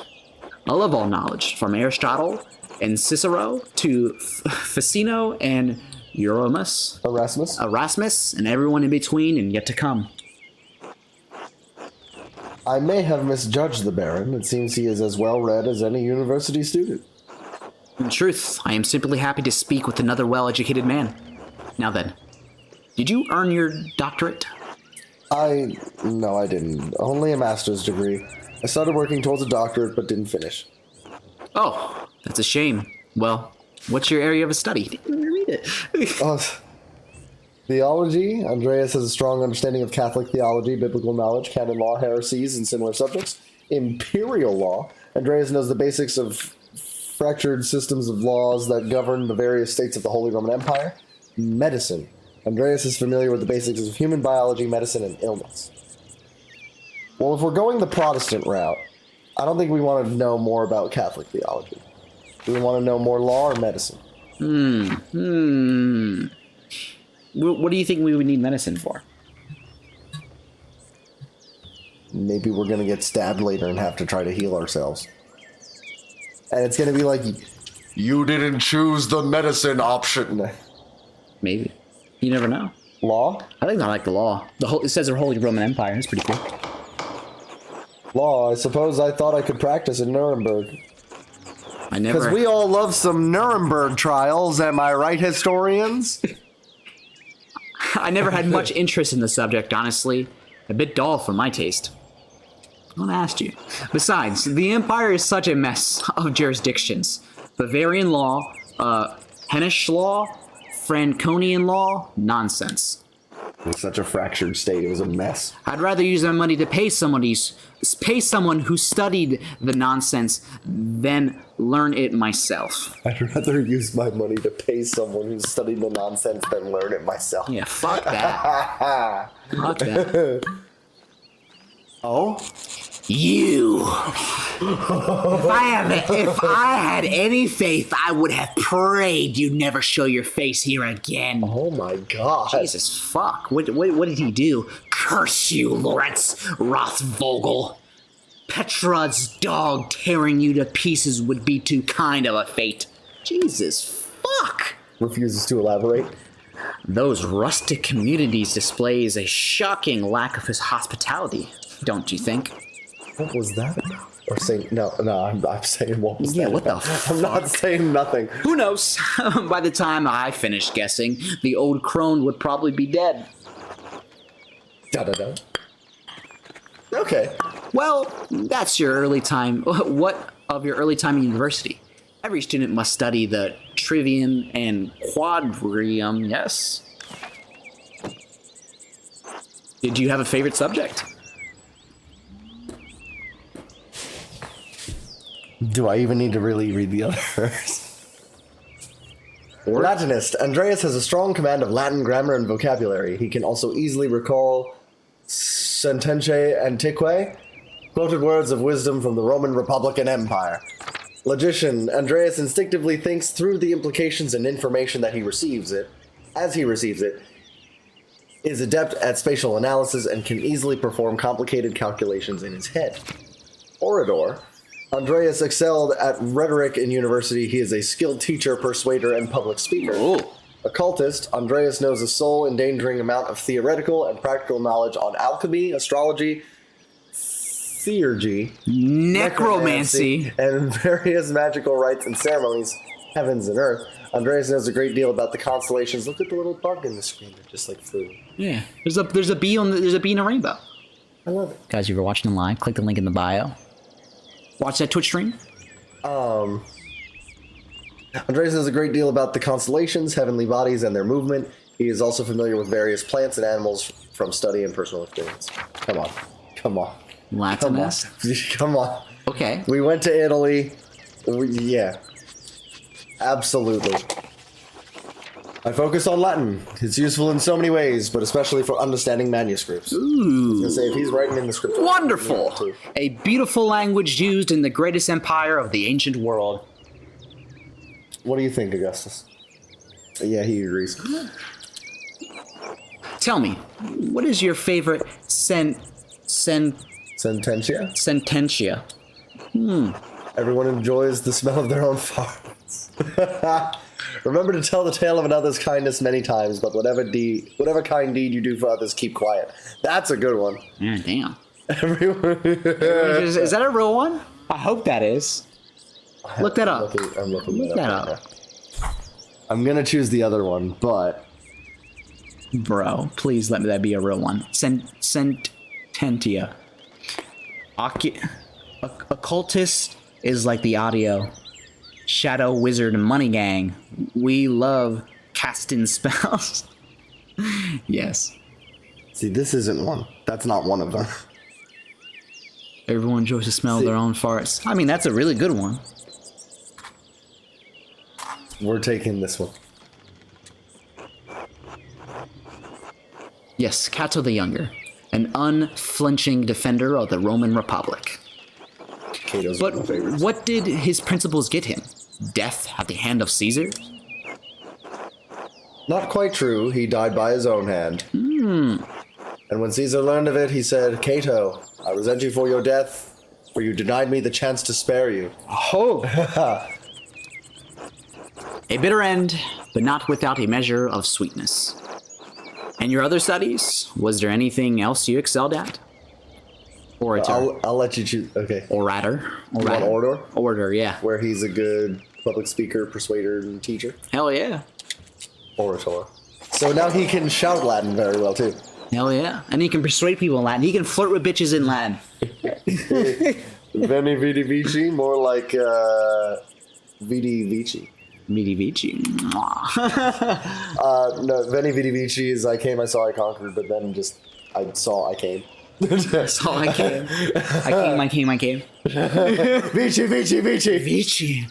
I love all knowledge, from Aristotle and Cicero to Ficino and Erasmus, and everyone in between and yet to come. I may have misjudged the Baron. It seems he is as well read as any university student. In truth, I am simply happy to speak with another well-educated man. Now then, did you earn your doctorate? No, I didn't. Only a master's degree. I started working towards a doctorate, but didn't finish. Oh, that's a shame. Well, what's your area of study? Didn't even read it. Theology. Andreas has a strong understanding of Catholic theology, biblical knowledge, canon law, heresies, and similar subjects. Imperial law. Andreas knows the basics of fractured systems of laws that govern the various states of the Holy Roman Empire. Medicine. Andreas is familiar with the basics of human biology, medicine, and illness. Well, if we're going the Protestant route, I don't think we want to know more about Catholic theology. Do we want to know more law or medicine? What do you think we would need medicine for? Maybe we're going to get stabbed later and have to try to heal ourselves. And it's going to be like, you didn't choose the medicine option. Maybe. You never know. Law? I think I like the law. It says the Holy Roman Empire. It's pretty cool. Law, I suppose I thought I could practice in Nuremberg. I never... Because we all love some Nuremberg trials, am I right, historians? I never had much interest in the subject, honestly. A bit dull for my taste. I want to ask you. Besides, the Empire is such a mess of jurisdictions. Bavarian law, Hennish law, Franconian law, nonsense. It's such a fractured state, it was a mess. I'd rather use my money to pay someone who studied the nonsense than learn it myself. I'd rather use my money to pay someone who's studied the nonsense than learn it myself. Yeah, fuck that. Fuck that. Oh? You. If I had any faith, I would have prayed you'd never show your face here again. Oh my god. Jesus fuck. What did he do? Curse you, Lawrence Rothvogel. Petra's dog tearing you to pieces would be too kind of a fate. Jesus fuck. Refuses to elaborate. Those rustic communities displays a shocking lack of his hospitality, don't you think? What was that about? Or saying no, I'm saying what was Yeah, that? what the I'm not saying nothing. Who knows? By the time I finished guessing, the old crone would probably be dead. Da da da. Okay. Well, that's your early time. What of your early time in university? Every student must study the trivium and quadrium, yes? Did you have a favorite subject? Do I even need to really read the others? Latinist. Andreas has a strong command of Latin grammar and vocabulary. He can also easily recall sententiae antiquae, quoted words of wisdom from the Roman Republican Empire. Logician. Andreas instinctively thinks through the implications and information that he receives it, as he receives it, is adept at spatial analysis and can easily perform complicated calculations in his head. Orator. Andreas excelled at rhetoric in university. He is a skilled teacher, persuader, and public speaker. Ooh. Occultist. Andreas knows a soul-endangering amount of theoretical and practical knowledge on alchemy, astrology, theurgy, Necromancy. and various magical rites and ceremonies, heavens and earth. Andreas knows a great deal about the constellations. Look at the little bug in the screen that just like flew. Yeah, there's a bee in a rainbow. I love it. Guys, if you're watching live, click the link in the bio. Watch that Twitch stream. Andreas knows a great deal about the constellations, heavenly bodies, and their movement. He is also familiar with various plants and animals from study and personal experience. Come on. Latinist. Come on. Okay. We went to Italy. Yeah. Absolutely. I focus on Latin. It's useful in so many ways, but especially for understanding manuscripts. Ooh. I was gonna say, if he's writing in the script. Wonderful. A beautiful language used in the greatest empire of the ancient world. What do you think, Augustus? Yeah, he agrees. Tell me, what is your favorite Sententia? sententia? Everyone enjoys the smell of their own farts. Remember to tell the tale of another's kindness many times, but whatever kind deed you do for others, keep quiet. That's a good one. Yeah, damn. Everyone. Is that a real one? I hope that is. Look that up. I'm looking Look that up. Right now. I'm gonna choose the other one, but Bro, please let that be a real one. Sententia. Occultist is like the audio. Shadow Wizard Money Gang. We love casting spells. Yes. see, this isn't one. That's not one of them. Everyone enjoys the smell of their own farts. I mean, that's a really good one. We're taking this one. Yes, Cato the Younger. An unflinching defender of the Roman Republic. Cato's But one of my favorites. what did his principles get him? Death at the hand of Caesar? Not quite true. He died by his own hand. And when Caesar learned of it, he said, Cato, I resent you for your death, for you denied me the chance to spare you. Oh! A bitter end, but not without a measure of sweetness. And your other studies? Was there anything else you excelled at? Orator. I'll let you choose. Okay. Orator. You want orator? Orator, yeah. Where he's a good public speaker, persuader, and teacher. Hell yeah. Orator. So now he can shout Latin very well, too. Hell yeah. And he can persuade people in Latin. He can flirt with bitches in Latin. Veni Vidi Vici, more like Vidi Vici. Vidi Vici. No, Veni Vidi Vici is I came, I saw, I conquered, but then just I saw, I came. That's all I came. I came. Vici, Vici, Vici. Vici.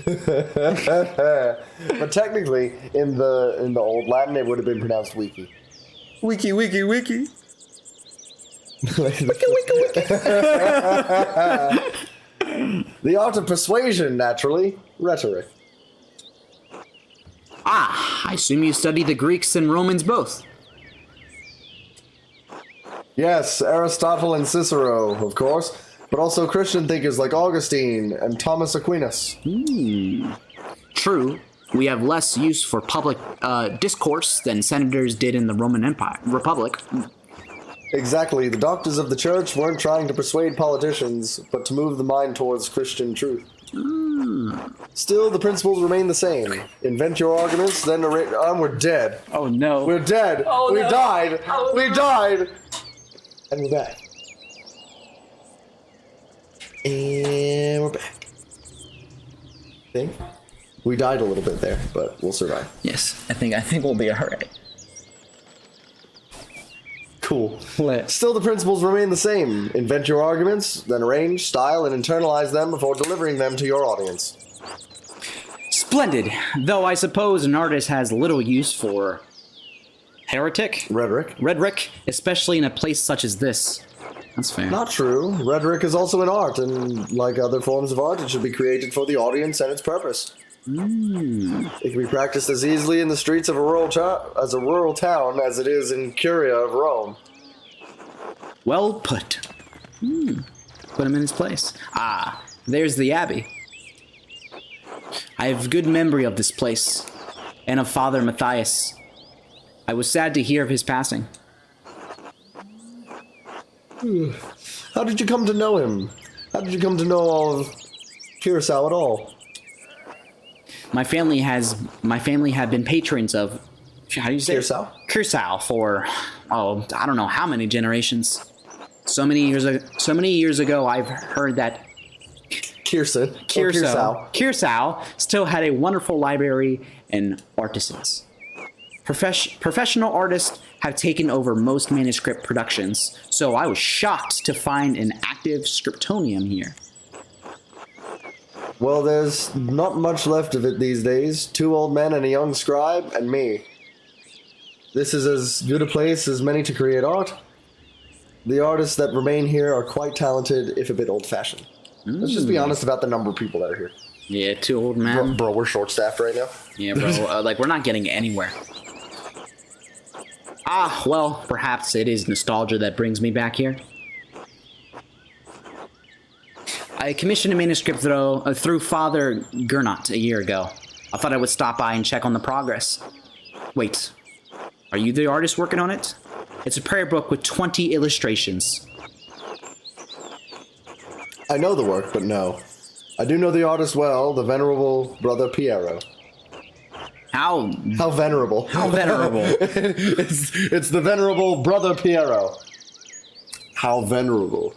But technically, in the old Latin, it would have been pronounced wiki. Wiki, wiki, wiki. The art of persuasion, naturally. Rhetoric. Ah, I assume you study the Greeks and Romans both. Yes, Aristotle and Cicero, of course, but also Christian thinkers like Augustine and Thomas Aquinas. True, we have less use for public discourse than senators did in the Roman Republic. Exactly. The doctors of the church weren't trying to persuade politicians, but to move the mind towards Christian truth. Still, the principles remain the same. Invent your arguments, then narrate. We're dead. Oh no. We're dead. Oh, we no. died. Oh, we no. died. And we're back. And we're back. Think? We died a little bit there, but we'll survive. Yes, I think we'll be alright. Cool. Lit. Still, the principles remain the same. Invent your arguments, then arrange, style, and internalize them before delivering them to your audience. Splendid. Though I suppose an artist has little use for heretic? Rhetoric? Especially in a place such as this. That's fair. Not true. Rhetoric is also an art, and like other forms of art, it should be created for the audience and its purpose. It can be practiced as easily in the streets of a rural town as it is in Curia of Rome. Well put. Put him in his place. Ah, there's the abbey. I have good memory of this place, and of Father Matthias. I was sad to hear of his passing. How did you come to know him? How did you come to know all of Curacao at all? My family had been patrons of, how do you say Curacao? Curacao for, I don't know how many generations. So many years ago, I've heard that Curacao still had a wonderful library and artisans. Professional artists have taken over most manuscript productions, so I was shocked to find an active scriptonium here. Well, there's not much left of it these days. 2 old men and a young scribe, and me. This is as good a place as many to create art. The artists that remain here are quite talented, if a bit old-fashioned. Let's just be honest about the number of people that are here. Yeah, 2 old men. Bro, we're short-staffed right now. Yeah, bro, we're not getting anywhere. Ah, well, perhaps it is nostalgia that brings me back here. I commissioned a manuscript through Father Gernot a year ago. I thought I would stop by and check on the progress. Wait, are you the artist working on it? It's a prayer book with 20 illustrations. I know the work, but no. I do know the artist well, the venerable Brother Piero. How venerable. How venerable. It's the venerable Brother Piero. How venerable.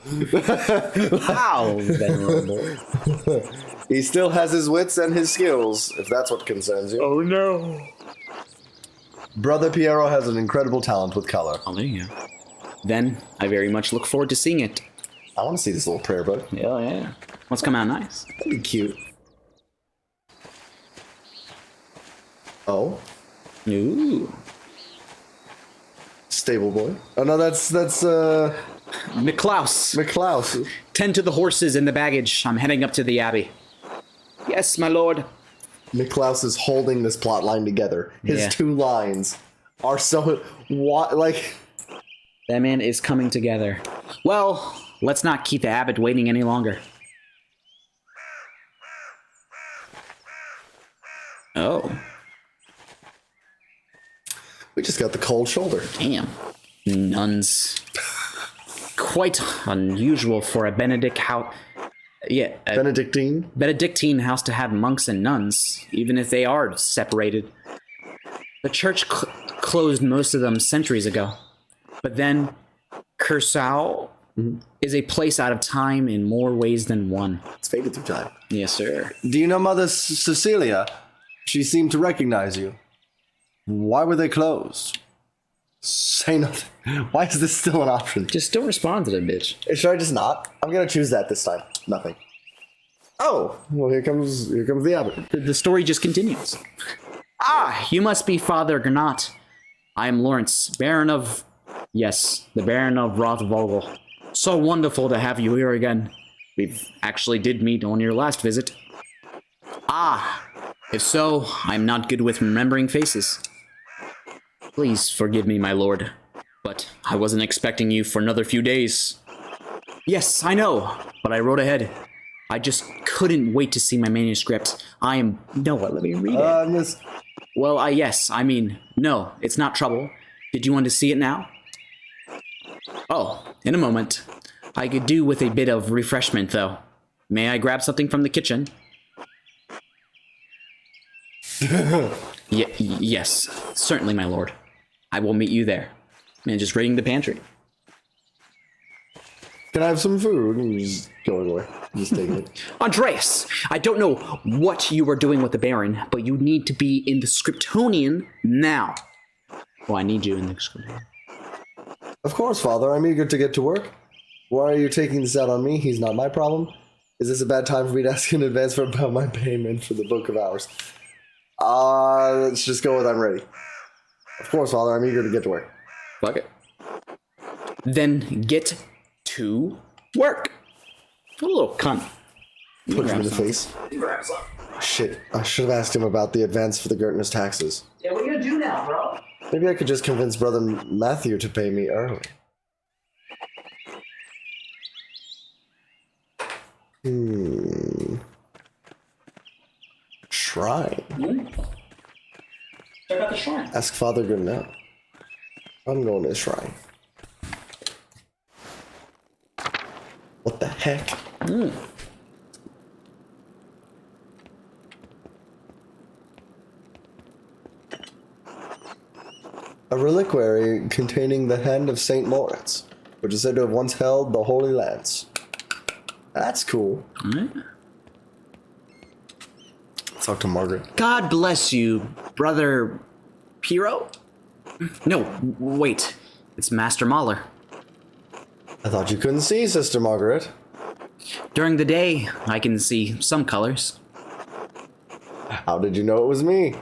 How venerable. He still has his wits and his skills, if that's what concerns you. Oh no. Brother Piero has an incredible talent with color. Oh, there you go. Then, I very much look forward to seeing it. I want to see this little prayer book. Yeah. What's come out nice? That'd be cute. Oh. Ooh. Stable boy. Oh no, that's McClouse. McClouse. Tend to the horses and the baggage. I'm heading up to the abbey. Yes, my lord. McClouse is holding this plot line together. His 2 lines are so That man is coming together. Well, let's not keep the abbot waiting any longer. Oh. We just got the cold shoulder. Damn. Nuns. Quite unusual for a Benedict house. Yeah. Benedictine house to have monks and nuns, even if they are separated. The church closed most of them centuries ago. But then, Curacao is a place out of time in more ways than one. It's faded through time. Yes, sir. Do you know Mother Cecilia? She seemed to recognize you. Why were they closed? Say nothing. Why is this still an option? Just don't respond to that bitch. Should I just not? I'm gonna choose that this time. Nothing. Oh, well here comes the abbot. The story just continues. Ah, you must be Father Gernot. I am Lawrence, Baron of... Yes, the Baron of Rothvogel. So wonderful to have you here again. We actually did meet on your last visit. Ah, if so, I'm not good with remembering faces. Please forgive me, my lord, but I wasn't expecting you for another few days. Yes, I know, but I wrote ahead. I just couldn't wait to see my manuscript. No, let me read it. Well, yes, I mean, no, it's not trouble. Did you want to see it now? Oh, in a moment. I could do with a bit of refreshment, though. May I grab something from the kitchen? Yes, certainly, my lord. I will meet you there. Man, just raiding the pantry. Can I have some food? And just going away. Just taking it. Andreas, I don't know what you are doing with the Baron, but you need to be in the Scriptonian now. Oh, I need you in the Scriptonian. Of course, Father. I'm eager to get to work. Why are you taking this out on me? He's not my problem. Is this a bad time for me to ask in advance about my payment for the Book of Hours? Let's just go with I'm ready. Of course, Father. I'm eager to get to work. Fuck it. Then get to work. A little cunt. Punch him in the face. Shit, I should have asked him about the advance for the Gertner's taxes. Yeah, what are you gonna do now, bro? Maybe I could just convince Brother Matthew to pay me early. Shrine. Check out the shrine. Ask Father Good now. I'm going to the shrine. What the heck? A reliquary containing the hand of Saint Moritz, which is said to have once held the Holy Lance. That's cool. Let's talk to Margaret. God bless you, Brother Piero? No, wait. It's Master Mahler. I thought you couldn't see, Sister Margaret. During the day, I can see some colors. How did you know it was me?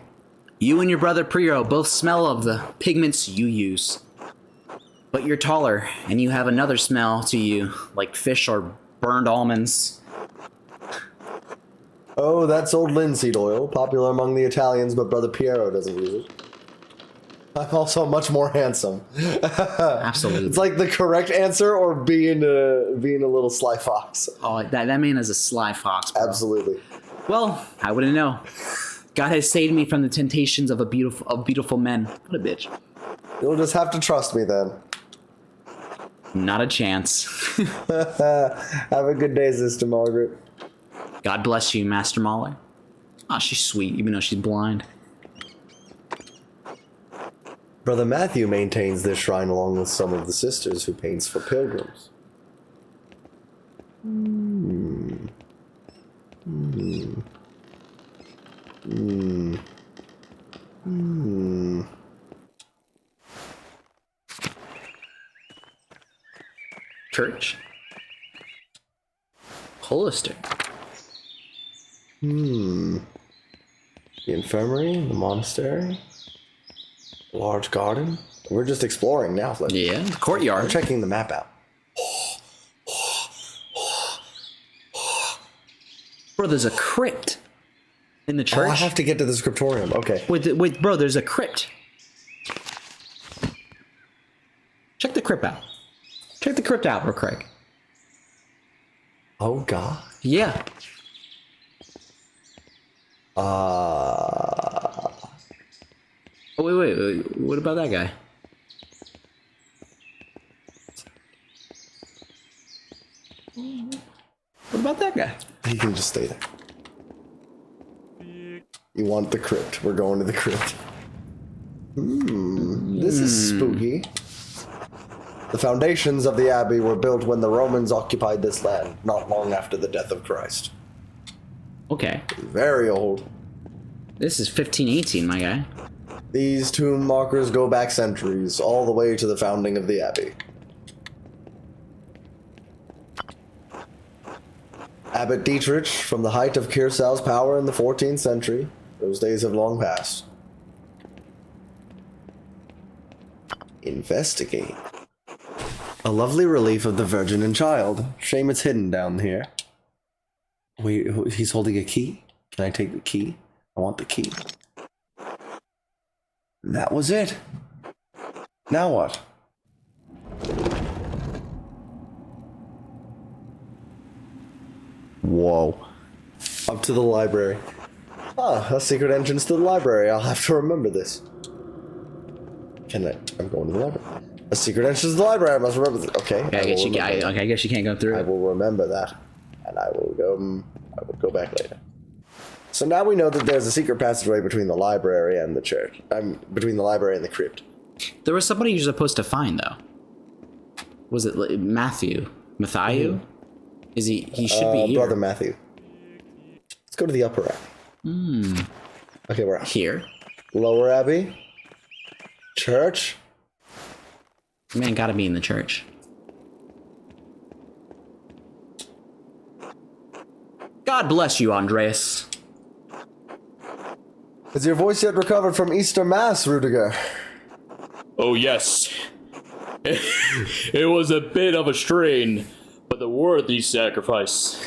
You and your brother Piero both smell of the pigments you use. But you're taller, and you have another smell to you, like fish or burned almonds. Oh, that's old linseed oil, popular among the Italians, but Brother Piero doesn't use it. I'm also much more handsome. Absolutely. It's like the correct answer or being a little sly fox. Oh, that man is a sly fox, bro. Absolutely. Well, I wouldn't know. God has saved me from the temptations of beautiful men. What a bitch. You'll just have to trust me then. Not a chance. Have a good day, Sister Margaret. God bless you, Master Mahler. Oh, she's sweet, even though she's blind. Brother Matthew maintains this shrine along with some of the sisters who paints for pilgrims. Church. Hollister. The infirmary, the monastery, large garden. We're just exploring now, Flip. Yeah, I'm courtyard. checking the map out. Bro, there's a crypt in the Oh, church. I have to get to the scriptorium. Okay. Wait, bro, there's a crypt. Check the crypt out. Check the crypt out, real quick. Oh God. Yeah. Uh. Oh, wait. What about that guy? What about that guy? He can just stay there. You want the crypt? We're going to the crypt. This is spooky. The foundations of the abbey were built when the Romans occupied this land, not long after the death of Christ. Okay. Very old. This is 1518, my guy. These tomb markers go back centuries, all the way to the founding of the abbey. Abbot Dietrich, from the height of Kirsau's power in the 14th century, those days have long passed. Investigate. A lovely relief of the Virgin and Child. Shame it's hidden down here. Wait, he's holding a key? Can I take the key? I want the key. That was it. Now what? Whoa. Up to the library. Ah, a secret entrance to the library. I'll have to remember this. I'm going to the library. A secret entrance to the library. I must remember this. Okay. I guess you can't go through. I will remember that, and I will go back later. So now we know that there's a secret passageway between the library and the church. Between the library and the crypt. There was somebody you're supposed to find though. Was it Matthew? Matthew? Mm-hmm. Is he? He should be here. Brother Matthew. Let's go to the upper abbey. Okay, we're out. Here. Lower abbey. Church. Man, gotta be in the church. God bless you, Andreas. Has your voice yet recovered from Easter Mass, Rudiger? Oh, yes. It was a bit of a strain, but a worthy sacrifice.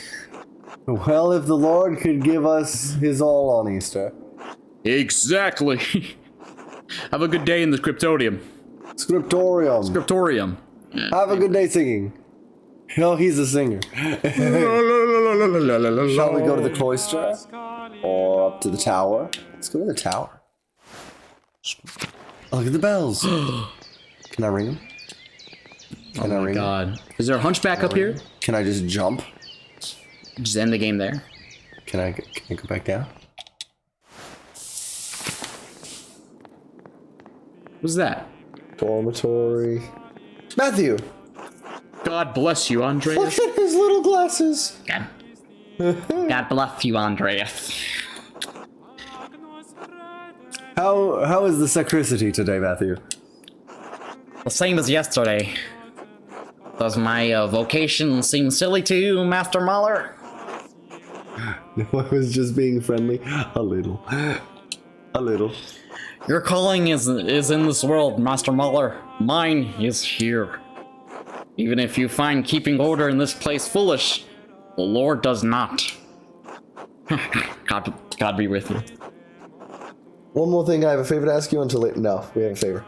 Well, if the Lord could give us his all on Easter. Exactly. Have a good day in the Scriptorium. Scriptorium. Yeah. Have a good day singing. Oh, he's a singer. Shall we go to the cloister? Or up to the tower? Let's go to the tower. Oh, look at the bells. Can I ring them? Can I ring God. Is there a hunchback up here? Can I just jump? Just end the game there. Can I go back down? What's that? Dormitory. Matthew! God bless you, Andreas. Look at his little glasses. God bless you, Andreas. How is the sacristy today, Matthew? The same as yesterday. Does my vocation seem silly to you, Master Mahler? I was just being friendly. A little. A little. Your calling is in this world, Master Mahler. Mine is here. Even if you find keeping order in this place foolish, the Lord does not. God be with you. One more thing, I have a favor to ask you until later. No, we have a favor.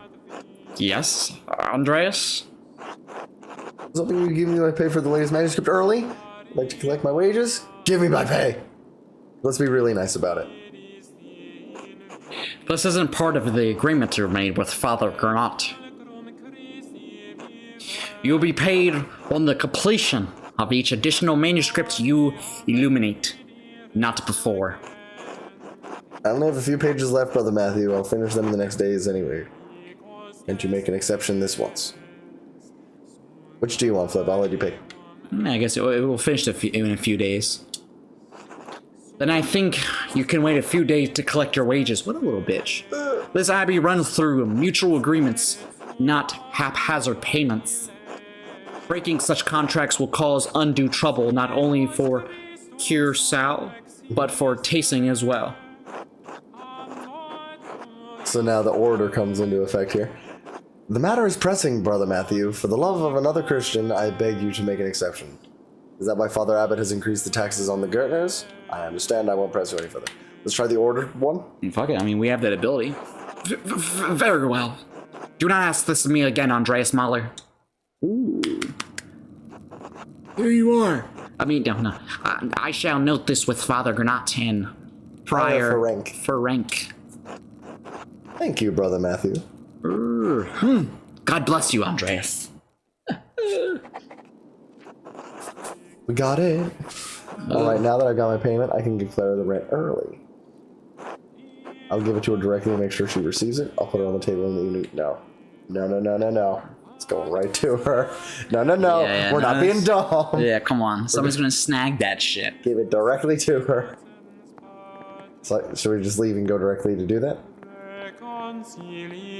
Yes, Andreas? I was hoping you'd give me my pay for the latest manuscript early. I'd like to collect my wages. Give me my pay. Let's be really nice about it. This isn't part of the agreement you made with Father Gernot. You'll be paid on the completion of each additional manuscript you illuminate, not before. I only have a few pages left, Brother Matthew. I'll finish them in the next days anyway. Can't you make an exception this once? Which do you want, Flip? I'll let you pick. I guess it will finish in a few days. Then I think you can wait a few days to collect your wages. What a little bitch. This abbey runs through mutual agreements, not haphazard payments. Breaking such contracts will cause undue trouble not only for Curacao, but for Tasing as well. So now the order comes into effect here. The matter is pressing, Brother Matthew. For the love of another Christian, I beg you to make an exception. Is that why Father Abbot has increased the taxes on the Gertners? I understand. I won't press you any further. Let's try the order one. Fuck it. I mean, we have that ability. Very well. Do not ask this of me again, Andreas Mahler. Ooh. Here you are. I mean, no. I shall note this with Father Gernot and Prior for rank. Thank you, Brother Matthew. God bless you, Andreas. We got it. Alright, now that I've got my payment, I can declare the rent early. I'll give it to her directly and make sure she receives it. I'll put it on the table in the evening. No. No. It's going right to her. No. Yeah, We're not being dumb. Yeah, come on. Someone's gonna snag that shit. Give it directly to her. So, should we just leave and go directly to do that? Can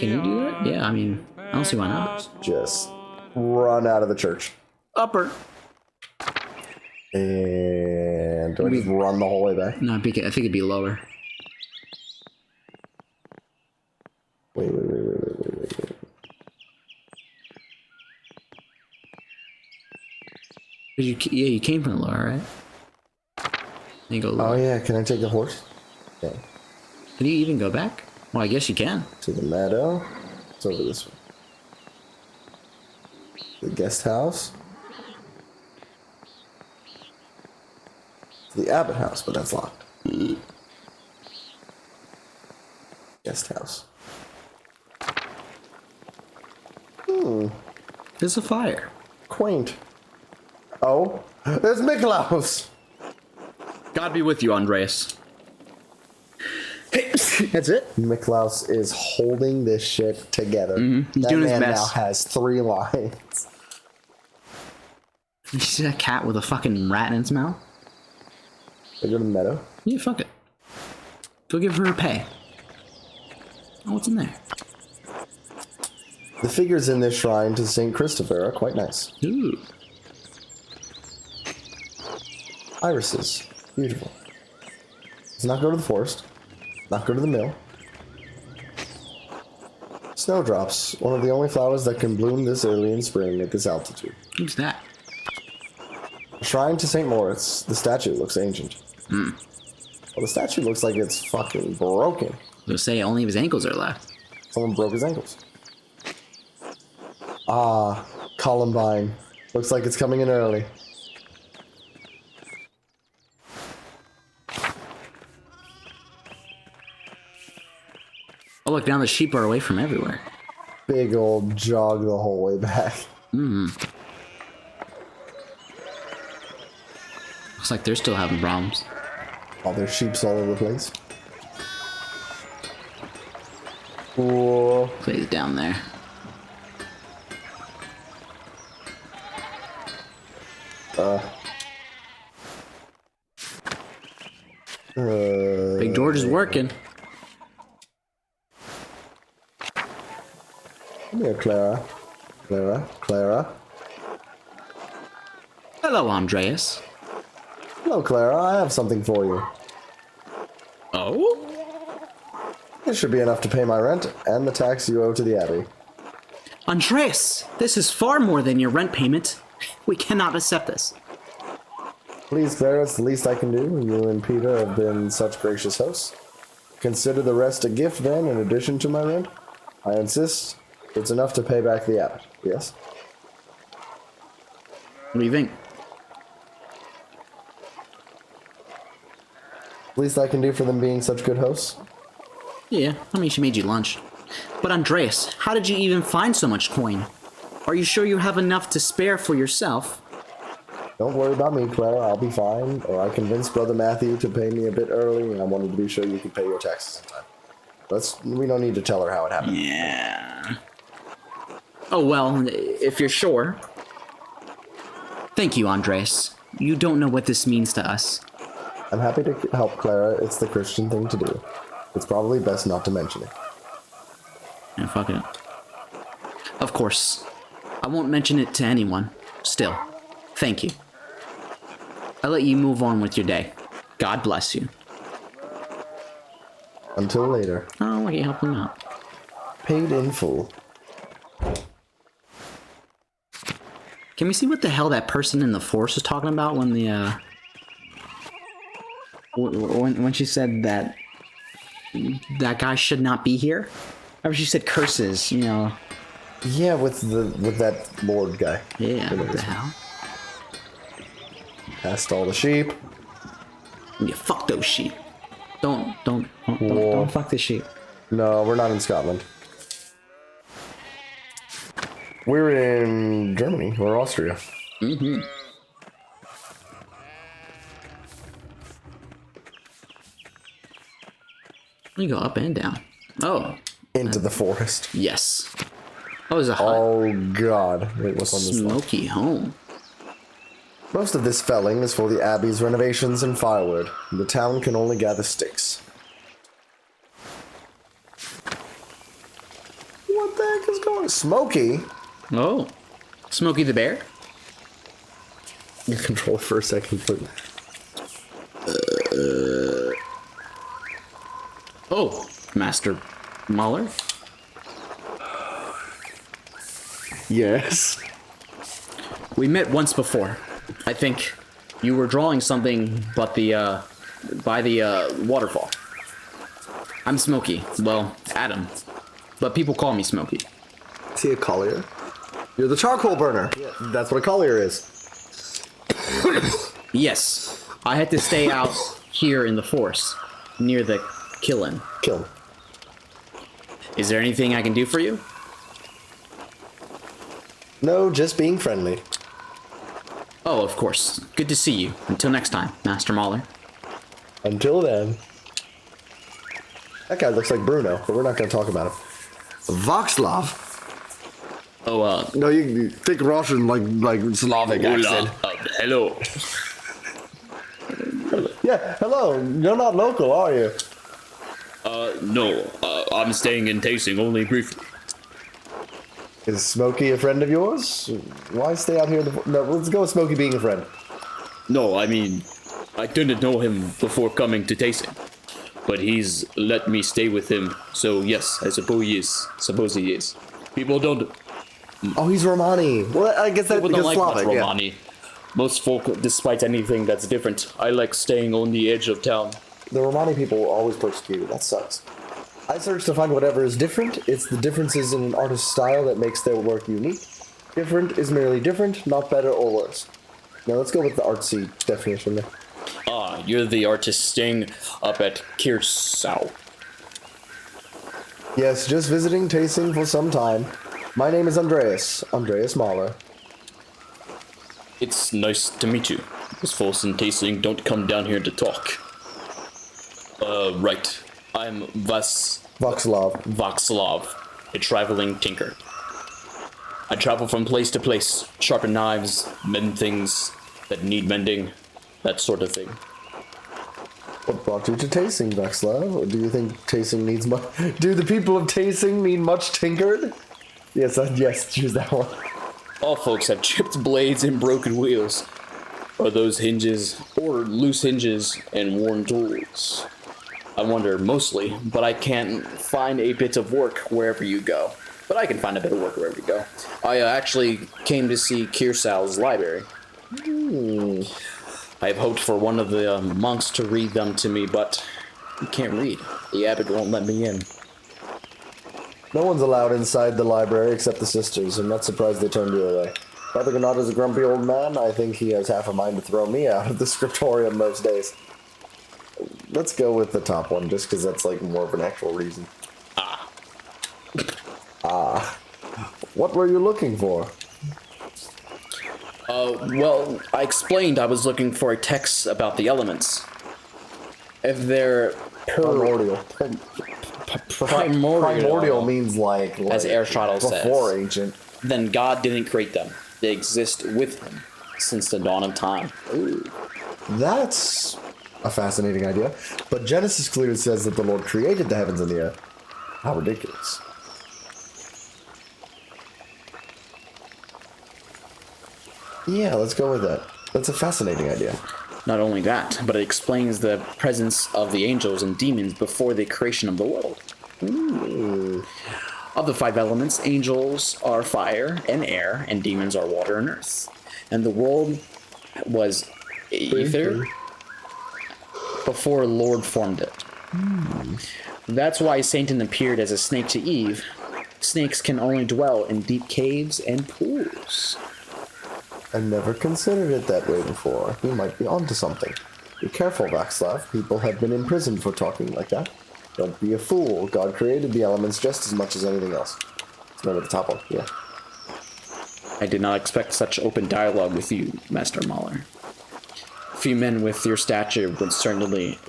you do it? Yeah, I mean, I don't see why not. Just run out of the church. Upper. And do I just run the whole way back? No, I think it'd be lower. Wait. You came from the lower, right? You go lower. Oh yeah, can I take the horse? Okay. Can you even go back? Well, I guess you can. To the meadow. It's over this way. The guest house. To the Abbot house, but that's locked. Guest house. There's a fire. Quaint. Oh, there's Miklaus. God be with you, Andreas. That's it. Miklaus is holding this shit together. He's that doing his man best. now has 3 lines. You see that cat with a fucking rat in its mouth? They go to the meadow. Yeah, fuck it. Go give her a pay. Oh, what's in there? The figures in this shrine to Saint Christopher are quite nice. Ooh. Irises. Beautiful. Let's not go to the forest. Not go to the mill. Snowdrops. One of the only flowers that can bloom this early in spring at this altitude. Who's that? Shrine to St. Moritz. The statue looks ancient. Well, the statue looks like it's fucking broken. They'll say only his ankles are left. Someone broke his ankles. Ah, Columbine. Looks like it's coming in early. Oh, look, now the sheep are away from everywhere. Big old jog the whole way back. Looks like they're still having problems. All their sheep's all over the place. Cool. Clay's down there. Big George is working. Come here, Clara. Clara. Hello, Andreas. Hello, Clara. I have something for you. Oh? This should be enough to pay my rent and the tax you owe to the Abbey. Andreas, this is far more than your rent payment. We cannot accept this. Please, Clara, it's the least I can do. You and Peter have been such gracious hosts. Consider the rest a gift, then, in addition to my rent. I insist it's enough to pay back the abbot. Yes? What do you think? Least I can do for them being such good hosts. Yeah, I mean, she made you lunch. But Andreas, how did you even find so much coin? Are you sure you have enough to spare for yourself? Don't worry about me, Clara. I'll be fine. Or I convinced Brother Matthew to pay me a bit early, and I wanted to be sure you could pay your taxes in time. We don't need to tell her how it happened. Yeah. Oh, well, if you're sure. Thank you, Andres. You don't know what this means to us. I'm happy to help, Clara. It's the Christian thing to do. It's probably best not to mention it. Yeah, fuck it. Of course. I won't mention it to anyone. Still, thank you. I'll let you move on with your day. God bless you. Until later. Oh, why can't you help him out? Paid in full. Can we see what the hell that person in the forest was talking about when the, when she said that that guy should not be here? Or she said curses, you know. Yeah, with that Lord guy. Yeah, what the hell? Past all the sheep. Yeah, fuck those sheep. Don't fuck the sheep. No, we're not in Scotland. We're in Germany or Austria. Mm-hmm. You go up and down. Oh. Into the forest. Yes. Oh, there's a hut. Oh god. Wait, what's on this one? Smoky home. Most of this felling is for the Abbey's renovations and firewood. The town can only gather sticks. What the heck is going on? Smokey? Oh. Smokey the Bear? You control for a second, but... Oh, Master Muller? Yes. We met once before. I think you were drawing something but by the waterfall. I'm Smokey. Well, Adam. But people call me Smokey. Is he a collier? You're the charcoal burner. Yeah, that's what a collier is. Yes. I had to stay out here in the forest, near the kiln. Kill him. Is there anything I can do for you? No, just being friendly. Oh, of course. Good to see you. Until next time, Master Mahler. Until then. That guy looks like Bruno, but we're not going to talk about him. Voxlov. Oh, No, you think Russian like Slavic accent. hello. Yeah, hello. You're not local, are you? No, I'm staying in Tasting only briefly. Is Smokey a friend of yours? Why stay out here? No, let's go with Smokey being a friend. No, I mean, I didn't know him before coming to Tasting, but he's let me stay with him. So yes, I suppose he is. People don't. Oh, he's Romani. Well, I guess that's People don't because like Slavic. much Yeah. Romani. Most folk, despite anything that's different, I like staying on the edge of town. The Romani people were always persecuted. That sucks. I search to find whatever is different. It's the differences in an artist's style that makes their work unique. Different is merely different, not better or worse. Now let's go with the artsy definition there. Ah, you're the artist staying up at Kirsau. Yes, just visiting Tasting for some time. My name is Andreas Mahler. It's nice to meet you. Those folks in Tasting don't come down here to talk. Right. I'm Voxlov, a traveling tinker. I travel from place to place, sharpen knives, mend things that need mending, that sort of thing. What brought you to Tasting, Voxlov? Do you think Tasting needs much? Do the people of Tasting need much tinkered? Yes, yes, choose that one. All folks have chipped blades and broken wheels, or those hinges, or loose hinges and worn tools. I wonder mostly, but I can't find a bit of work wherever you go. But I can find a bit of work wherever you go. I actually came to see Kirsau's library. I have hoped for one of the monks to read them to me, but I can't read. The abbot won't let me in. No one's allowed inside the library except the sisters. I'm not surprised they turned you away. Father Gannat is a grumpy old man. I think he has half a mind to throw me out of the scriptorium most days. Let's go with the top one, just because that's like more of an actual reason. What were you looking for? Well, I explained I was looking for a text about the elements. If they're Primordial. primordial, means like as Aristotle before says, ancient. then God didn't create them. They exist with him since the dawn of time. That's a fascinating idea. But Genesis clearly says that the Lord created the heavens and the earth. How ridiculous. Yeah, let's go with that. That's a fascinating idea. Not only that, but it explains the presence of the angels and demons before the creation of the world. Of the five elements, angels are fire and air, and demons are water and earth. And the world was ether before Lord formed it. That's why Satan appeared as a snake to Eve. Snakes can only dwell in deep caves and pools. I never considered it that way before. He might be onto something. Be careful, Vaxlav. People have been imprisoned for talking like that. Don't be a fool. God created the elements just as much as anything else. Let's go to the top one. Yeah. I did not expect such open dialogue with you, Master Mahler. Few men with your stature would certainly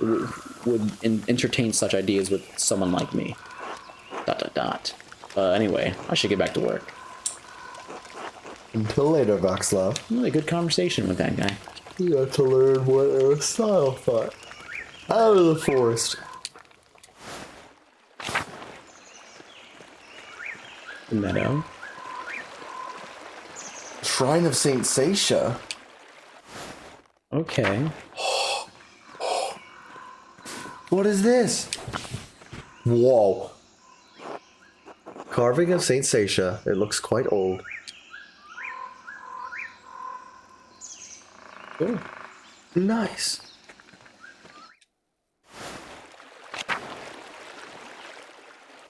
entertain such ideas with someone like me. ... Anyway, I should get back to work. Until later, Vaxlav. Really good conversation with that guy. You got to learn what Aristotle thought. Out of the forest. Meadow. Shrine of Saint Sasha. Okay. What is this? Whoa. Carving of Saint Sasha. It looks quite old. Cool. Nice.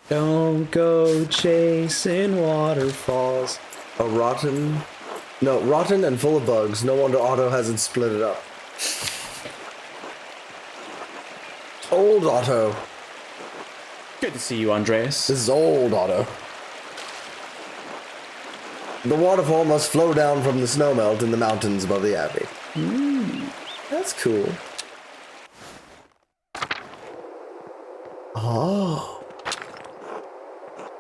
Don't go chasing waterfalls. Rotten and full of bugs. No wonder Otto hasn't split it up. Old Otto. Good to see you, Andreas. This is old Otto. The waterfall must flow down from the snowmelt in the mountains above the abbey. That's cool. Oh.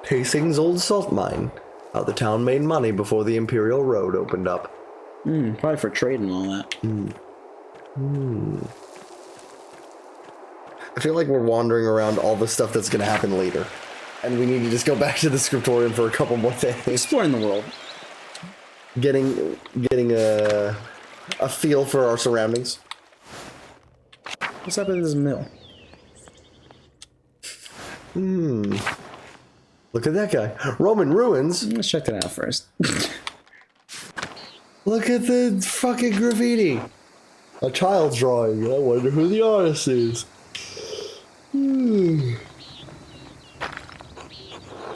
Hastings' old salt mine. How the town made money before the Imperial Road opened up. Probably for trade and all that. I feel like we're wandering around all the stuff that's going to happen later. And we need to just go back to the scriptorium for a couple more things. Exploring the world. Getting a feel for our surroundings. What's up with this mill? Look at that guy. Roman ruins. Let's check that out first. Look at the fucking graffiti. A child's drawing. I wonder who the artist is.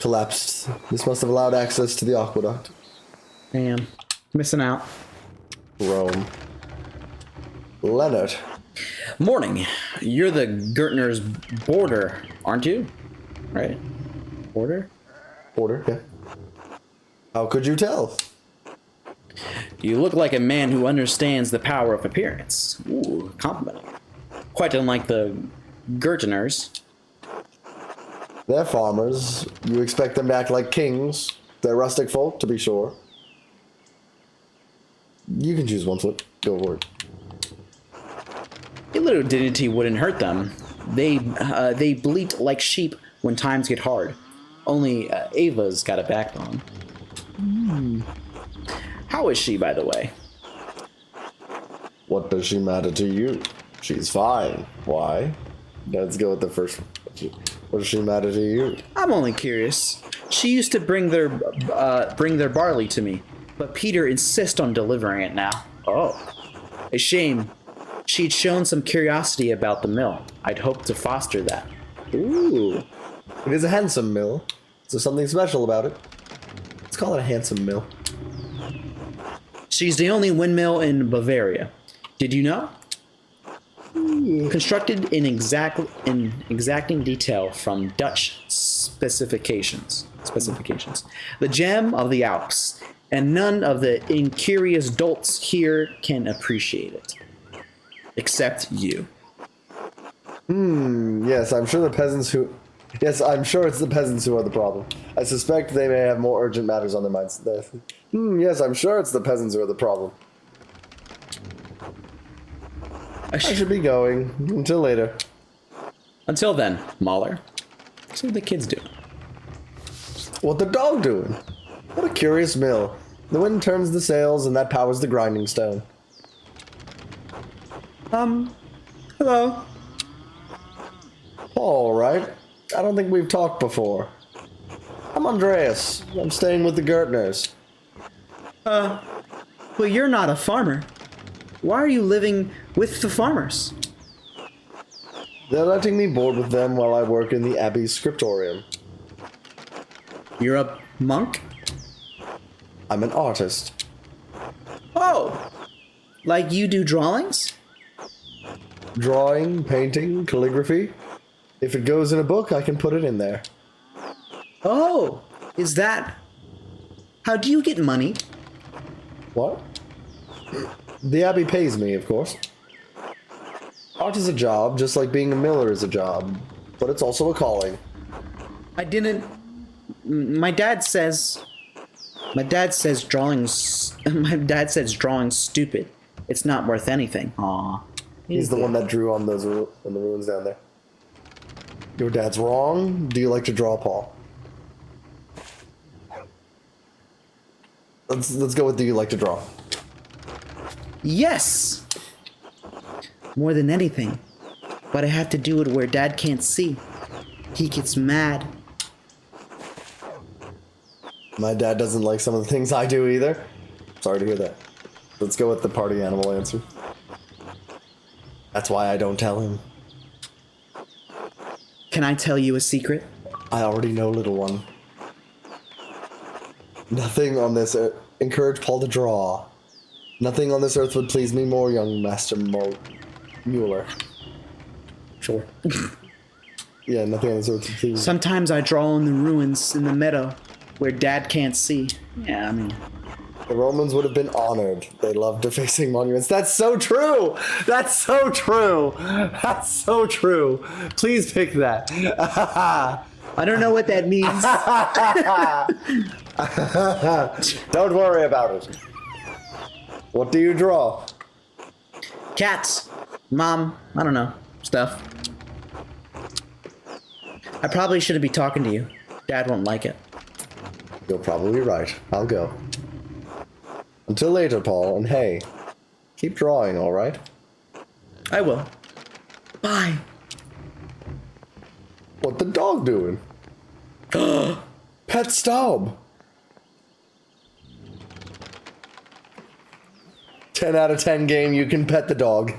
Collapsed. This must have allowed access to the aqueduct. Damn. Missing out. Rome. Leonard. Morning. You're the Gertner's boarder, aren't you? Right? Boarder? Porter, yeah. How could you tell? You look like a man who understands the power of appearance. Ooh, complimenting. Quite unlike the Gertners. They're farmers. You expect them to act like kings. They're rustic folk, to be sure. You can choose one foot. Go for it. A little dignity wouldn't hurt them. They bleat like sheep when times get hard. Only Ava's got a backbone. How is she, by the way? What does she matter to you? She's fine. Why? Let's go with the first one. What does she matter to you? I'm only curious. She used to bring their barley to me, but Peter insists on delivering it now. Oh, a shame. She'd shown some curiosity about the mill. I'd hoped to foster that. Ooh. It is a handsome mill. So something special about it. Let's call it a handsome mill. She's the only windmill in Bavaria. Did you know? Constructed in exacting detail from Dutch specifications. The gem of the Alps, and none of the incurious dolts here can appreciate it. Except you. Yes, I'm sure the peasants who... Yes, I'm sure it's the peasants who are the problem. I suspect they may have more urgent matters on their minds. Yes, I'm sure it's the peasants who are the problem. I should be going. Until later. Until then, Mahler. See what the kids do. What the dog doing? What a curious mill. The wind turns the sails and that powers the grinding stone. Hello. All right. I don't think we've talked before. I'm Andreas. I'm staying with the Gertners. Well, you're not a farmer. Why are you living with the farmers? They're letting me board with them while I work in the Abbey's scriptorium. You're a monk? I'm an artist. Oh! Like you do drawings? Drawing, painting, calligraphy. If it goes in a book, I can put it in there. Oh! Is that... How do you get money? What? The Abbey pays me, of course. Art is a job, just like being a miller is a job. But it's also a calling. I didn't... My dad says drawing's... My dad says drawing's stupid. It's not worth anything. Aw. He's the one that drew on those on the ruins down there. Your dad's wrong. Do you like to draw, Paul? Let's go with do you like to draw? Yes! More than anything. But I have to do it where Dad can't see. He gets mad. My dad doesn't like some of the things I do either. Sorry to hear that. Let's go with the party animal answer. That's why I don't tell him. Can I tell you a secret? I already know, little one. Nothing on this earth... Encourage Paul to draw. Nothing on this earth would please me more, young Master Mueller. Sure. Yeah, nothing on this earth would please. Sometimes I draw in the ruins in the meadow. where Dad can't see. Yeah, I mean, The Romans would have been honored. They loved defacing monuments. That's so true. That's so true. That's so true. Please pick that. I don't know what that means. Don't worry about it. What do you draw? Cats, mom, I don't know, stuff. I probably shouldn't be talking to you. Dad won't like it. You're probably right. I'll go. Until later, Paul. And hey, keep drawing, all right? I will. Bye. What the dog doing? Pet Staub. 10 out of 10 game, you can pet the dog.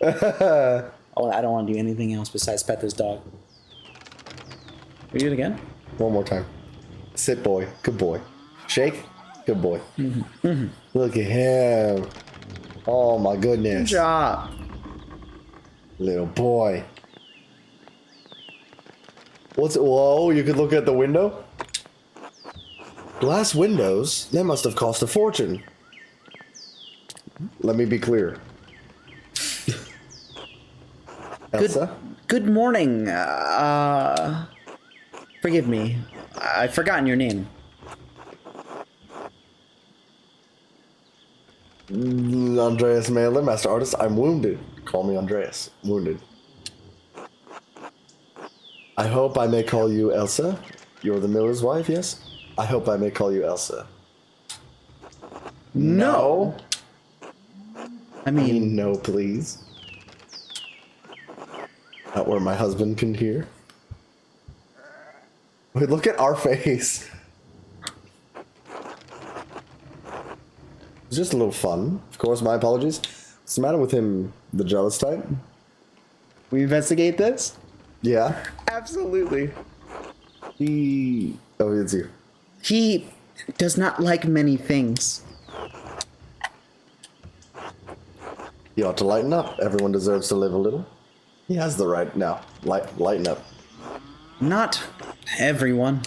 Oh, I don't want to do anything else besides pet this dog. We do it again? One more time. Sit, boy. Good boy. Shake. Good boy. Look at him. Oh my goodness. Good job. Little boy. What's it? Whoa, you could look at the window? Glass windows? That must have cost a fortune. Let me be clear. Elsa? Good morning. Forgive me. I've forgotten your name. Andreas Mailer, master artist. I'm wounded. Call me Andreas. Wounded. I hope I may call you Elsa. You're the miller's wife, yes? I hope I may call you Elsa. No. I mean, No, please. Not where my husband can hear. Wait, look at our face. It's just a little fun. Of course, my apologies. What's the matter with him, the jealous type? we investigate this? Yeah. Absolutely. Oh, it's you. He does not like many things. He ought to lighten up. Everyone deserves to live a little. He has the right now. Lighten up. Not everyone.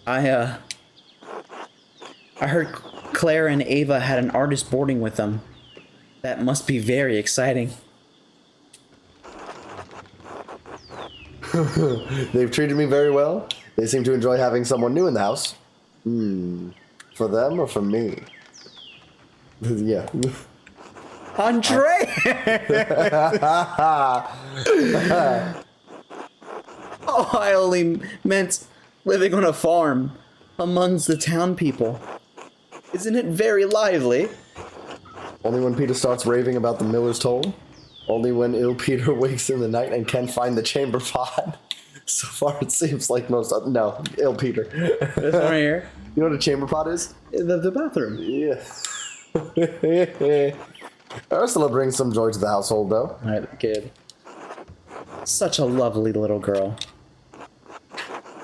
I heard Claire and Ava had an artist boarding with them. That must be very exciting. They've treated me very well. They seem to enjoy having someone new in the house. For them or for me? Yeah. Andre! Oh, I only meant living on a farm amongst the town people. Isn't it very lively? Only when Peter starts raving about the miller's toll. Only when ill Peter wakes in the night and can't find the chamber pot. So far, it seems like no, ill Peter. This one right here. You know what a chamber pot is? The bathroom. Yeah. Ursula brings some joy to the household, though. Alright, kid. Such a lovely little girl.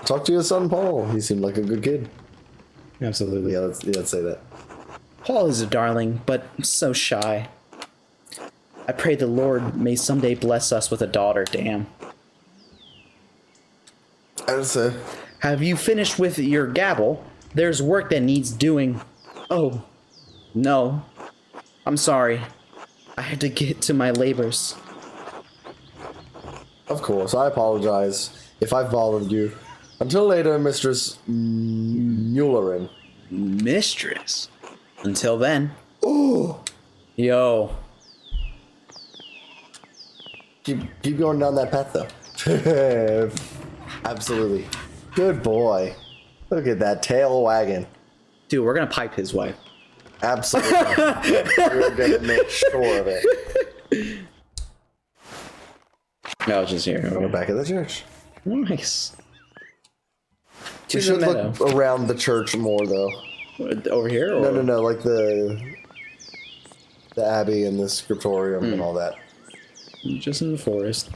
Talk to your son, Paul. He seemed like a good kid. Absolutely. Yeah, let's say that. Paul is a darling, but so shy. I pray the Lord may someday bless us with a daughter, damn. Elsa. Have you finished with your gabble? There's work that needs doing. Oh, no. I'm sorry. I had to get to my labors. Of course, I apologize if I've bothered you. Until later, Mistress Mullerin. Mistress? Until then. Ooh! Yo. Keep going down that path, though. Absolutely. Good boy. Look at that tail wagging. Dude, we're gonna pipe his wife. Absolutely. We're gonna make sure of it. No, just here. We're back at the church. Nice. We should look around the church more, though. Over here? Or? No, like the abbey and the scriptorium and all that. Just in the forest.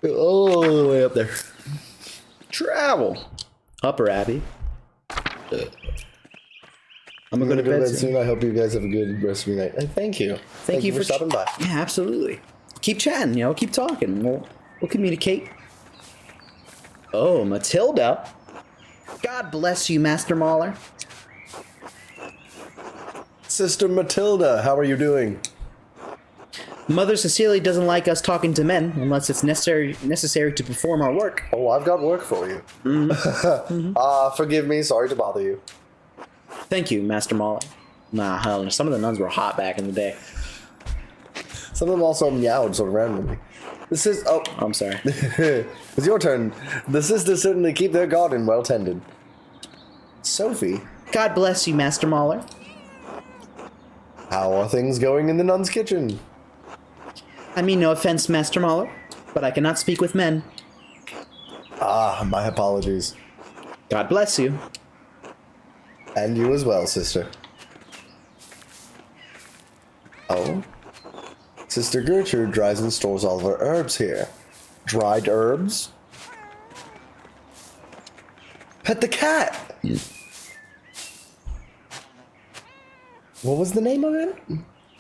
All the way up there. Travel. Upper Abbey. I'm gonna go to bed soon. I hope you guys have a good rest of your night. Thank you. Thank you for stopping by. Yeah, absolutely. Keep chatting, keep talking. We'll communicate. Oh, Matilda. God bless you, Master Mauler. Sister Matilda, how are you doing? Mother Cecilia doesn't like us talking to men unless it's necessary to perform our work. Oh, I've got work for you. Forgive me, sorry to bother you. Thank you, Master Mauler. Nah, hell, some of the nuns were hot back in the day. Some of them also meowed sort of randomly. This is... Oh, I'm sorry. it's your turn. The sisters certainly keep their garden well tended. Sophie, God bless you, Master Mauler. how are things going in the nun's kitchen? I mean no offense, Master Mauler, but I cannot speak with men. Ah, my apologies. God bless you. And you as well, sister. Oh? Sister Gertrude dries and stores all of her herbs here. Dried herbs? Pet the cat! What was the name of it?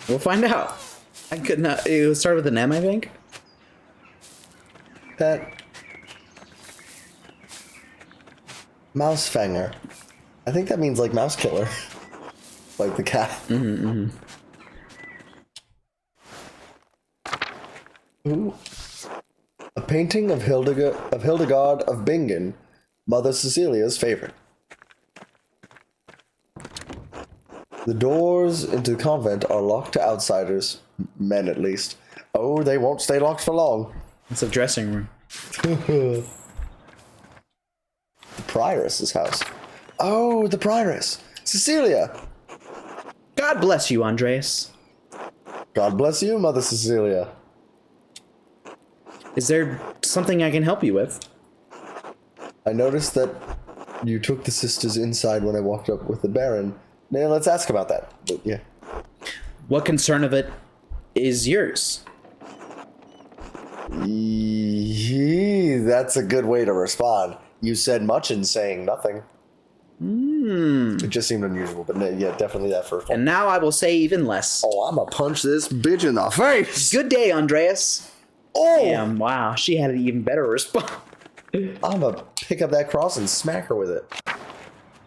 We'll find out. I could not. It would start with an M, I think. Pet. Mousefanger. I think that means like mouse killer. Like the cat. Ooh. A painting of Hildegard of Bingen, Mother Cecilia's favorite. The doors into the convent are locked to outsiders, men at least. Oh, they won't stay locked for long. It's a dressing room. The prioress's house. Oh, the prioress. Cecilia. God bless you, Andreas. God bless you, Mother Cecilia. Is there something I can help you with? I noticed that you took the sisters inside when I walked up with the Baron. Now let's ask about that. But yeah. What concern of it is yours? That's a good way to respond. You said much in saying nothing. It just seemed unusual, but yeah, definitely that first one. And now I will say even less. Oh, I'm gonna punch this bitch in the face. Good day, Andreas. Oh, Damn, wow, she had an even better response. I'm gonna pick up that cross and smack her with it.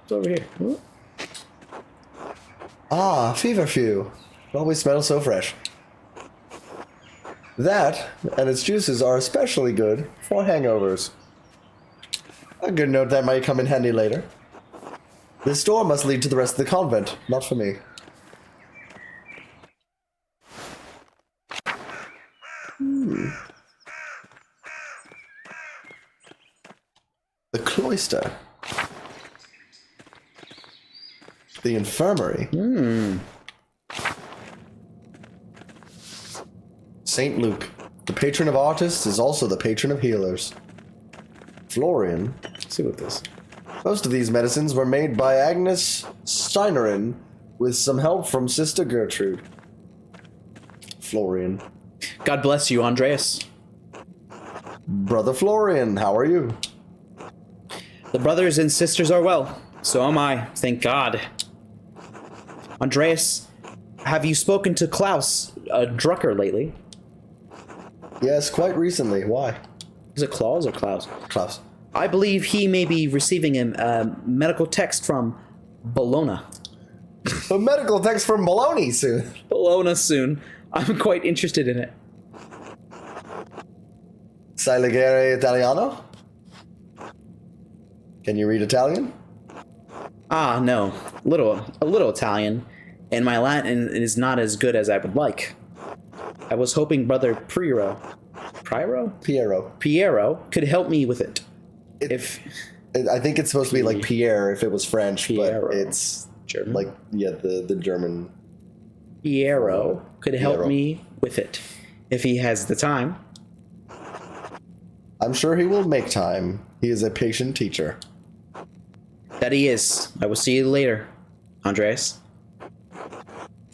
It's over here. Ooh. Ah, feverfew. It always smells so fresh. That and its juices are especially good for hangovers. A good note that might come in handy later. This door must lead to the rest of the convent, not for me. The cloister. The infirmary. Saint Luke, the patron of artists, is also the patron of healers. Florian. Let's see what this. Most of these medicines were made by Agnes Steinerin with some help from Sister Gertrude. Florian. God bless you, Andreas. Brother Florian, how are you? The brothers and sisters are well. So am I, thank God. Andreas, have you spoken to Klaus Drucker lately? Yes, quite recently. Why? Is it Klaus or Klaus? Klaus. I believe he may be receiving a medical text from Bologna. A medical text from Bologna soon. Bologna soon. I'm quite interested in it. Sai leggere Italiano? Can you read Italian? Ah, no. A little Italian, and my Latin is not as good as I would like. I was hoping Brother Piero could help me with it. I think it's supposed to be like Pierre if it was French, Piero. but it's German? like, yeah, the German. Piero could help Piero. me with it if he has the time. I'm sure he will make time. He is a patient teacher. That he is. I will see you later, Andreas.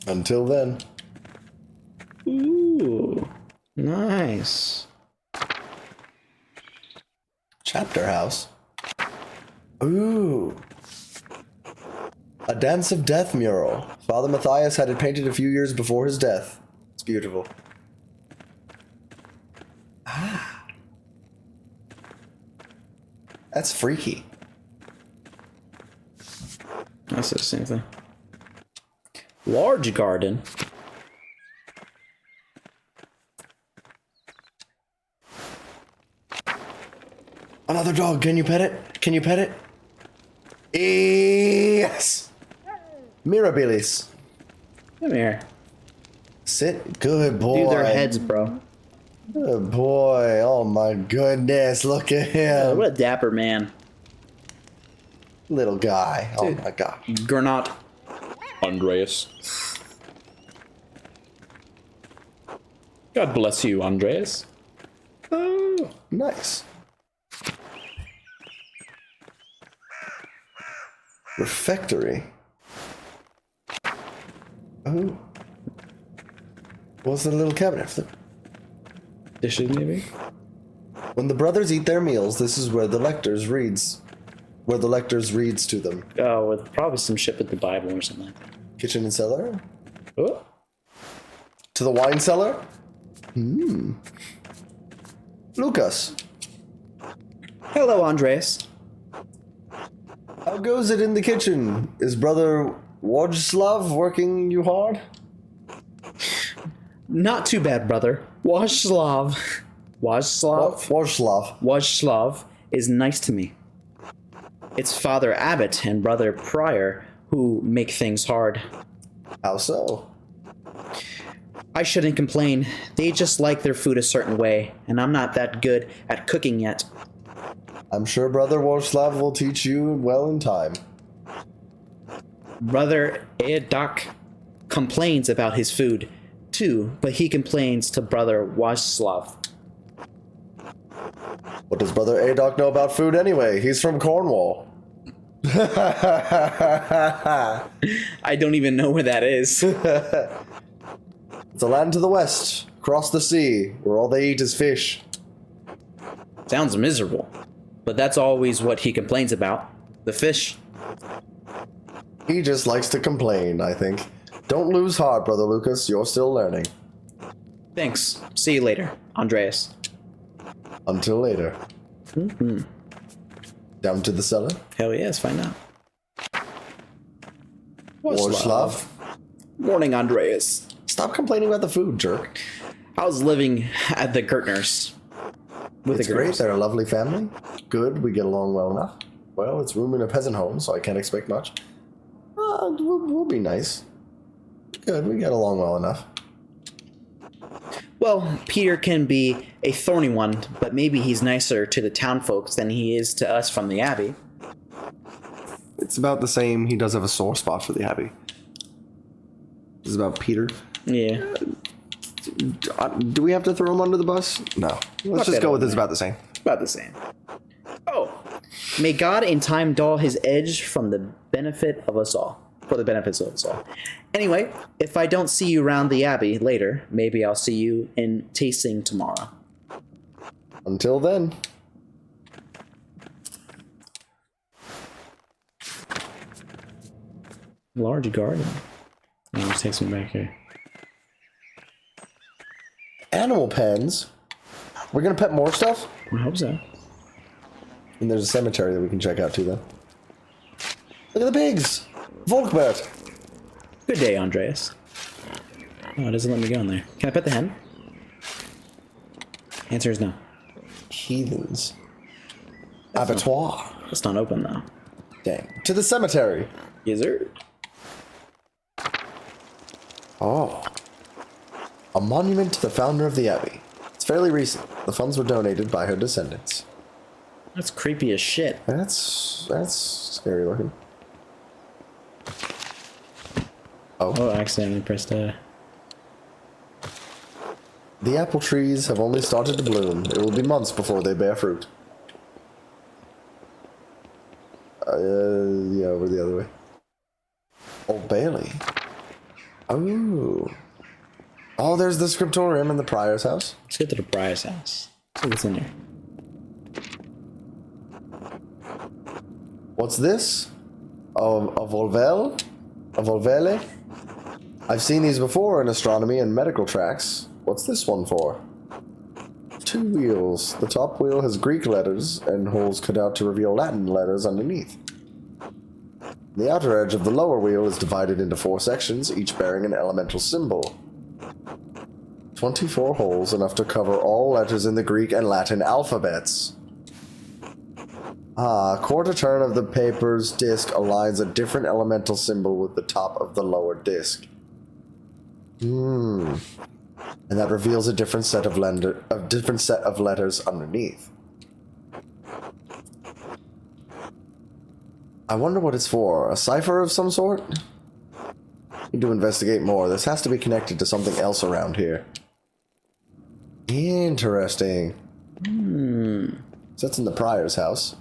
Until then. Ooh, nice. Chapter house. Ooh. A Dance of Death mural. Father Matthias had it painted a few years before his death. It's beautiful. That's freaky. That's the same thing. Large garden. Another dog. Can you pet it? Can you pet it? Yes. Mirabilis. Come here. Sit. Good boy. Dude, their heads, bro. Good boy. Oh my goodness. Look at him. What a dapper man. Little guy. Dude. Oh my god. Gernot. Andreas. God bless you, Andreas. Oh, nice. Refectory. Oh. What's the little cabinet? Dishes, maybe? When the brothers eat their meals, this is where the lectors reads. Where the lectors reads to them. Oh, with probably some shit with the Bible or something. Kitchen and cellar. Oh. To the wine cellar. Lucas, Hello, Andreas. how goes it in the kitchen? Is brother Wojslav working you hard? Not too bad, brother. Wojslav. Wojslav is nice to me. It's Father Abbot and Brother Prior who make things hard. How so? I shouldn't complain. They just like their food a certain way, and I'm not that good at cooking yet. I'm sure brother Wojslav will teach you well in time. Brother Edok complains about his food, too, but he complains to Brother Wojslav. What does brother Adok know about food anyway? He's from Cornwall. I don't even know where that is. It's a land to the west, across the sea, where all they eat is fish. Sounds miserable, but that's always what he complains about. The fish. He just likes to complain, I think. Don't lose heart, brother Lucas. You're still learning. Thanks. See you later, Andreas. Until later. Down to the cellar. Hell yeah, let's find out. Wojslav. Morning, Andreas. Stop complaining about the food, jerk. I was living at the Gertners. With It's the great. Gertners. They're a lovely family. Good. We get along well enough. Well, it's room in a peasant home, so I can't expect much. We'll be nice. Good. We get along well enough. Well, Peter can be a thorny one, but maybe he's nicer to the town folks than he is to us from the Abbey. It's about the same. He does have a sore spot for the Abbey. This is about Peter. Yeah. Do we have to throw him under the bus? No. Let's Fuck just that go old with it's man. about the same. About the same. Oh. May God in time dull his edge from the benefit of us all. For the benefits of us all. Anyway, if I don't see you around the Abbey later, maybe I'll see you in tasting tomorrow. Until then. Large garden. Oh, it takes me back here. Animal pens. We're gonna pet more stuff? I hope so. And there's a cemetery that we can check out too, then. Look at the pigs! Volkbert! Good day, Andreas. Oh, it doesn't let me go in there. Can I pet the hen? Answer is no. Heathens. Abattoir. It's not open though. Dang. To the cemetery. Gizzard. Oh. A monument to the founder of the Abbey. It's fairly recent. The funds were donated by her descendants. That's creepy as shit. That's scary looking. Oh, I accidentally pressed The apple trees have only started to bloom. It will be months before they bear fruit. Yeah, over the other way. Old Bailey. Oh. Oh, there's the scriptorium in the prior's house. Let's get to the Briar's house. See what's in there. What's this? Oh, a Volvel? A Volvele? I've seen these before in astronomy and medical tracks. What's this one for? 2 wheels. The top wheel has Greek letters and holes cut out to reveal Latin letters underneath. The outer edge of the lower wheel is divided into 4 sections, each bearing an elemental symbol. 24 holes, enough to cover all letters in the Greek and Latin alphabets. A quarter turn of the paper's disc aligns a different elemental symbol with the top of the lower disc. And that reveals a different set of letters underneath. I wonder what it's for. A cipher of some sort? Need to investigate more. This has to be connected to something else around here. Interesting. So that's in the Prior's house.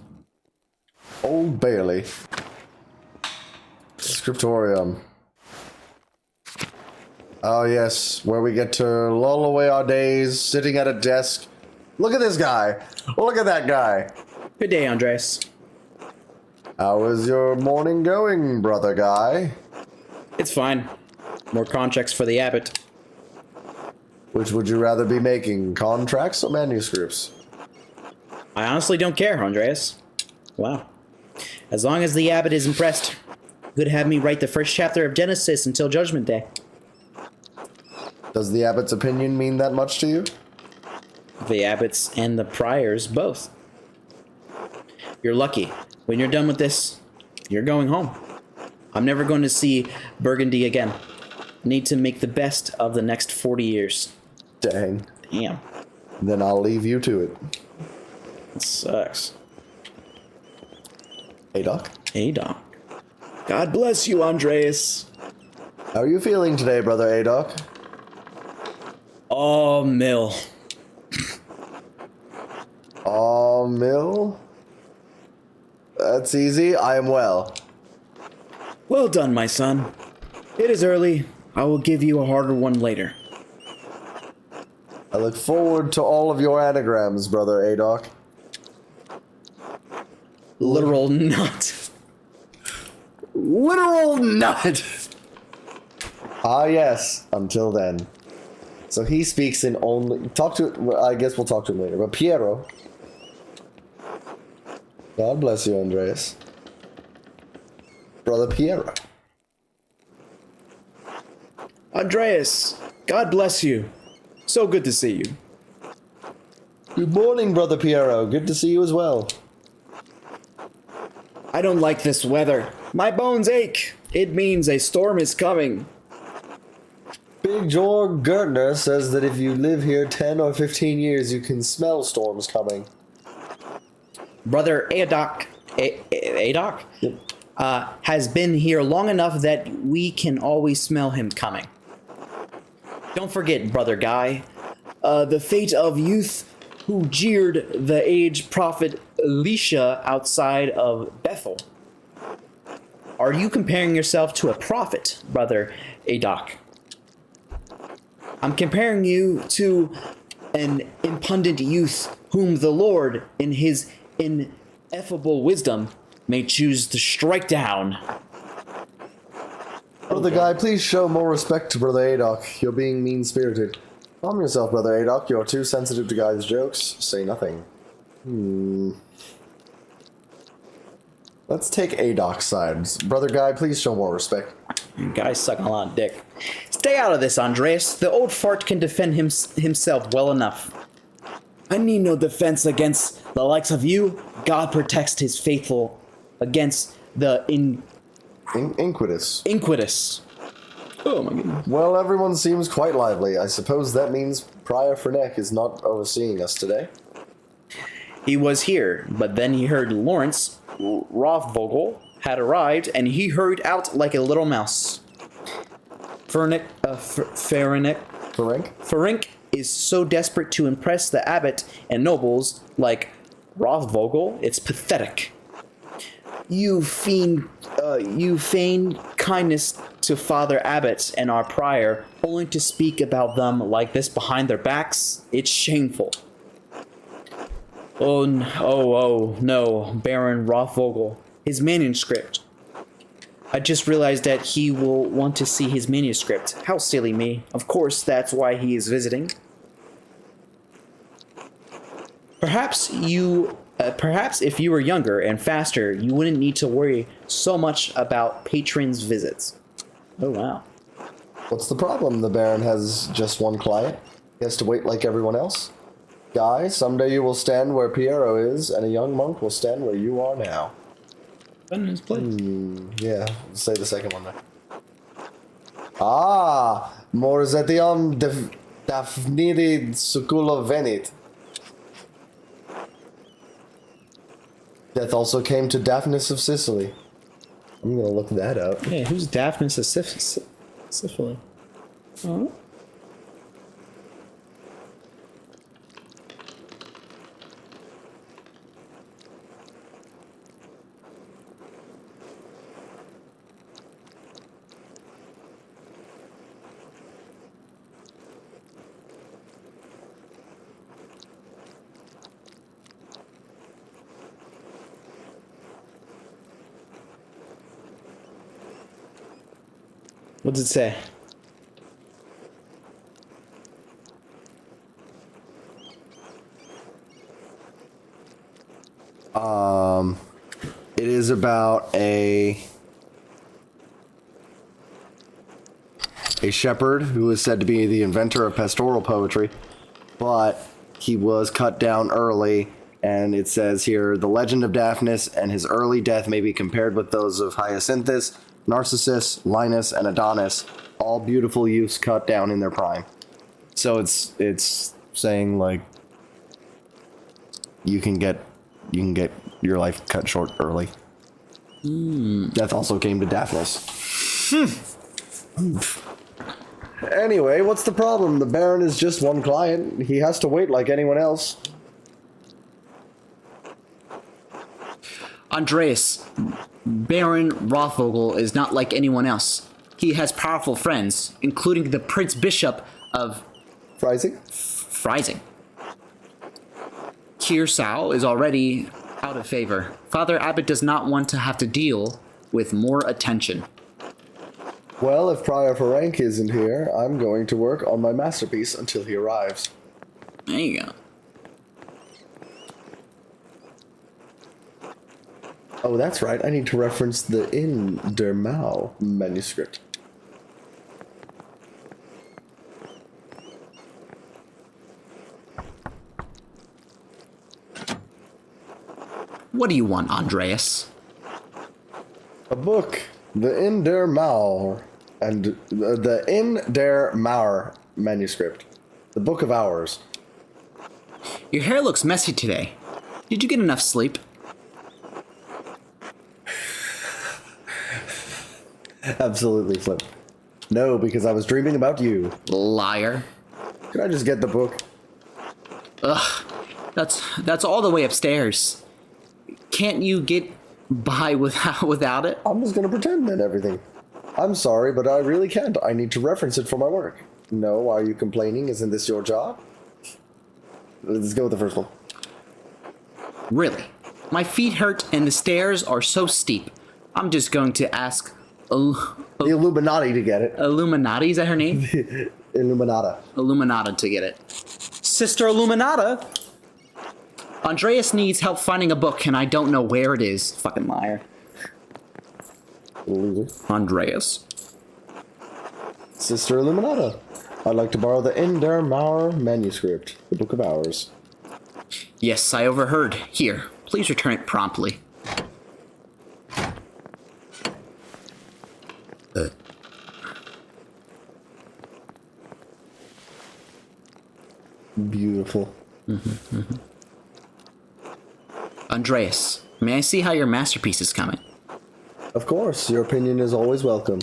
Old Bailey. Scriptorium. Oh yes, where we get to lull away our days, sitting at a desk. Look at this guy. Look at that guy. Good day, Andres. How is your morning going, brother guy? It's fine. More contracts for the abbot. Which would you rather be making, contracts or manuscripts? I honestly don't care, Andreas. Wow. As long as the abbot is impressed, could have me write the first chapter of Genesis until Judgment Day. Does the abbot's opinion mean that much to you? The abbots and the priors both. You're lucky. When you're done with this, you're going home. I'm never going to see Burgundy again. Need to make the best of the next 40 years. Dang. Damn. Then I'll leave you to it. It sucks. Hey, Doc. Hey, Doc. God bless you, Andreas. How are you feeling today, brother Adoc? Oh, Mill. Aw, Mill? That's easy. I am well. Well done, my son. It is early. I will give you a harder one later. I look forward to all of your anagrams, brother Adoc. Literal nut. Literal nut! Ah, yes. Until then. So he speaks in only... I guess we'll talk to him later. But Piero... God bless you, Andreas. Brother Piero. Andreas, God bless you. So good to see you. Good morning, brother Piero. Good to see you as well. I don't like this weather. My bones ache. It means a storm is coming. Big George Gertner says that if you live here 10 or 15 years, you can smell storms coming. Brother Adoc, has been here long enough that we can always smell him coming. Don't forget, Brother Guy, the fate of youth who jeered the aged prophet Elisha outside of Bethel. Are you comparing yourself to a prophet, Brother Adoc? I'm comparing you to an impudent youth whom the Lord, in his ineffable wisdom, may choose to strike down. Brother Guy, please show more respect to Brother Adoc. You're being mean-spirited. Calm yourself, Brother Adoc. You're too sensitive to Guy's jokes. Say nothing. Let's take Adoc's side. Brother Guy, please show more respect. Guy's sucking a lot of dick. Stay out of this, Andreas. The old fart can defend himself well enough. I need no defense against the likes of you. God protects his faithful against the Inquitus. Inquitus. Oh my goodness. Well, everyone seems quite lively. I suppose that means Prior Ferneck is not overseeing us today. He was here, but then he heard Lawrence Rothvogel had arrived, and he hurried out like a little mouse. Ferenc is so desperate to impress the abbot and nobles like Rothvogel, it's pathetic. You feign kindness to Father Abbots and our prior, only to speak about them like this behind their backs. It's shameful. Oh no, Baron Rothvogel. His manuscript. I just realized that he will want to see his manuscript. How silly me. Of course, that's why he is visiting. Perhaps if you were younger and faster, you wouldn't need to worry so much about patrons' visits. Oh wow. What's the problem? The Baron has just one client. He has to wait like everyone else. Guy, someday you will stand where Piero is, and a young monk will stand where you are now. Yeah, say the second one there. Ah, Morzetium Daphnidi Sucula Venit. Death also came to Daphnis of Sicily. I'm gonna look that up. Hey, who's Daphnis of Sicily? Oh. What does it say? It is about a shepherd who is said to be the inventor of pastoral poetry, but he was cut down early, and it says here, the legend of Daphnis and his early death may be compared with those of Hyacinthus, Narcissus, Linus, and Adonis, all beautiful youths cut down in their prime. So it's saying like you can get your life cut short early. Death also came to Daphnis. Anyway, what's the problem? The Baron is just one client. He has to wait like anyone else. Andreas, Baron Rothvogel is not like anyone else. He has powerful friends, including the Prince Bishop of Freising? Kiersau is already out of favor. Father Abbot does not want to have to deal with more attention. Well, if Prior Ferenc isn't here, I'm going to work on my masterpiece until he arrives. There you go. Oh, that's right. I need to reference the In der Mau manuscript. What do you want, Andreas? A book. The In der Mau and the In der Mauer manuscript. The Book of Hours. Your hair looks messy today. Did you get enough sleep? Absolutely, Flip. No, because I was dreaming about you. Liar. Can I just get the book? Ugh. That's all the way upstairs. Can't you get by without it? I'm just gonna pretend then everything. I'm sorry, but I really can't. I need to reference it for my work. No, are you complaining? Isn't this your job? Let's go with the first one. Really? My feet hurt and the stairs are so steep. I'm just going to ask The Illuminati to get it. Illuminati, is that her name? Illuminata. Illuminata to get it. Sister Illuminata! Andreas needs help finding a book and I don't know where it is. Fucking liar. Loser. Andreas. Sister Illuminata. I'd like to borrow the In der Mauer manuscript, the Book of Hours. Yes, I overheard. Here, please return it promptly. Beautiful. Andreas, may I see how your masterpiece is coming? Of course, your opinion is always welcome.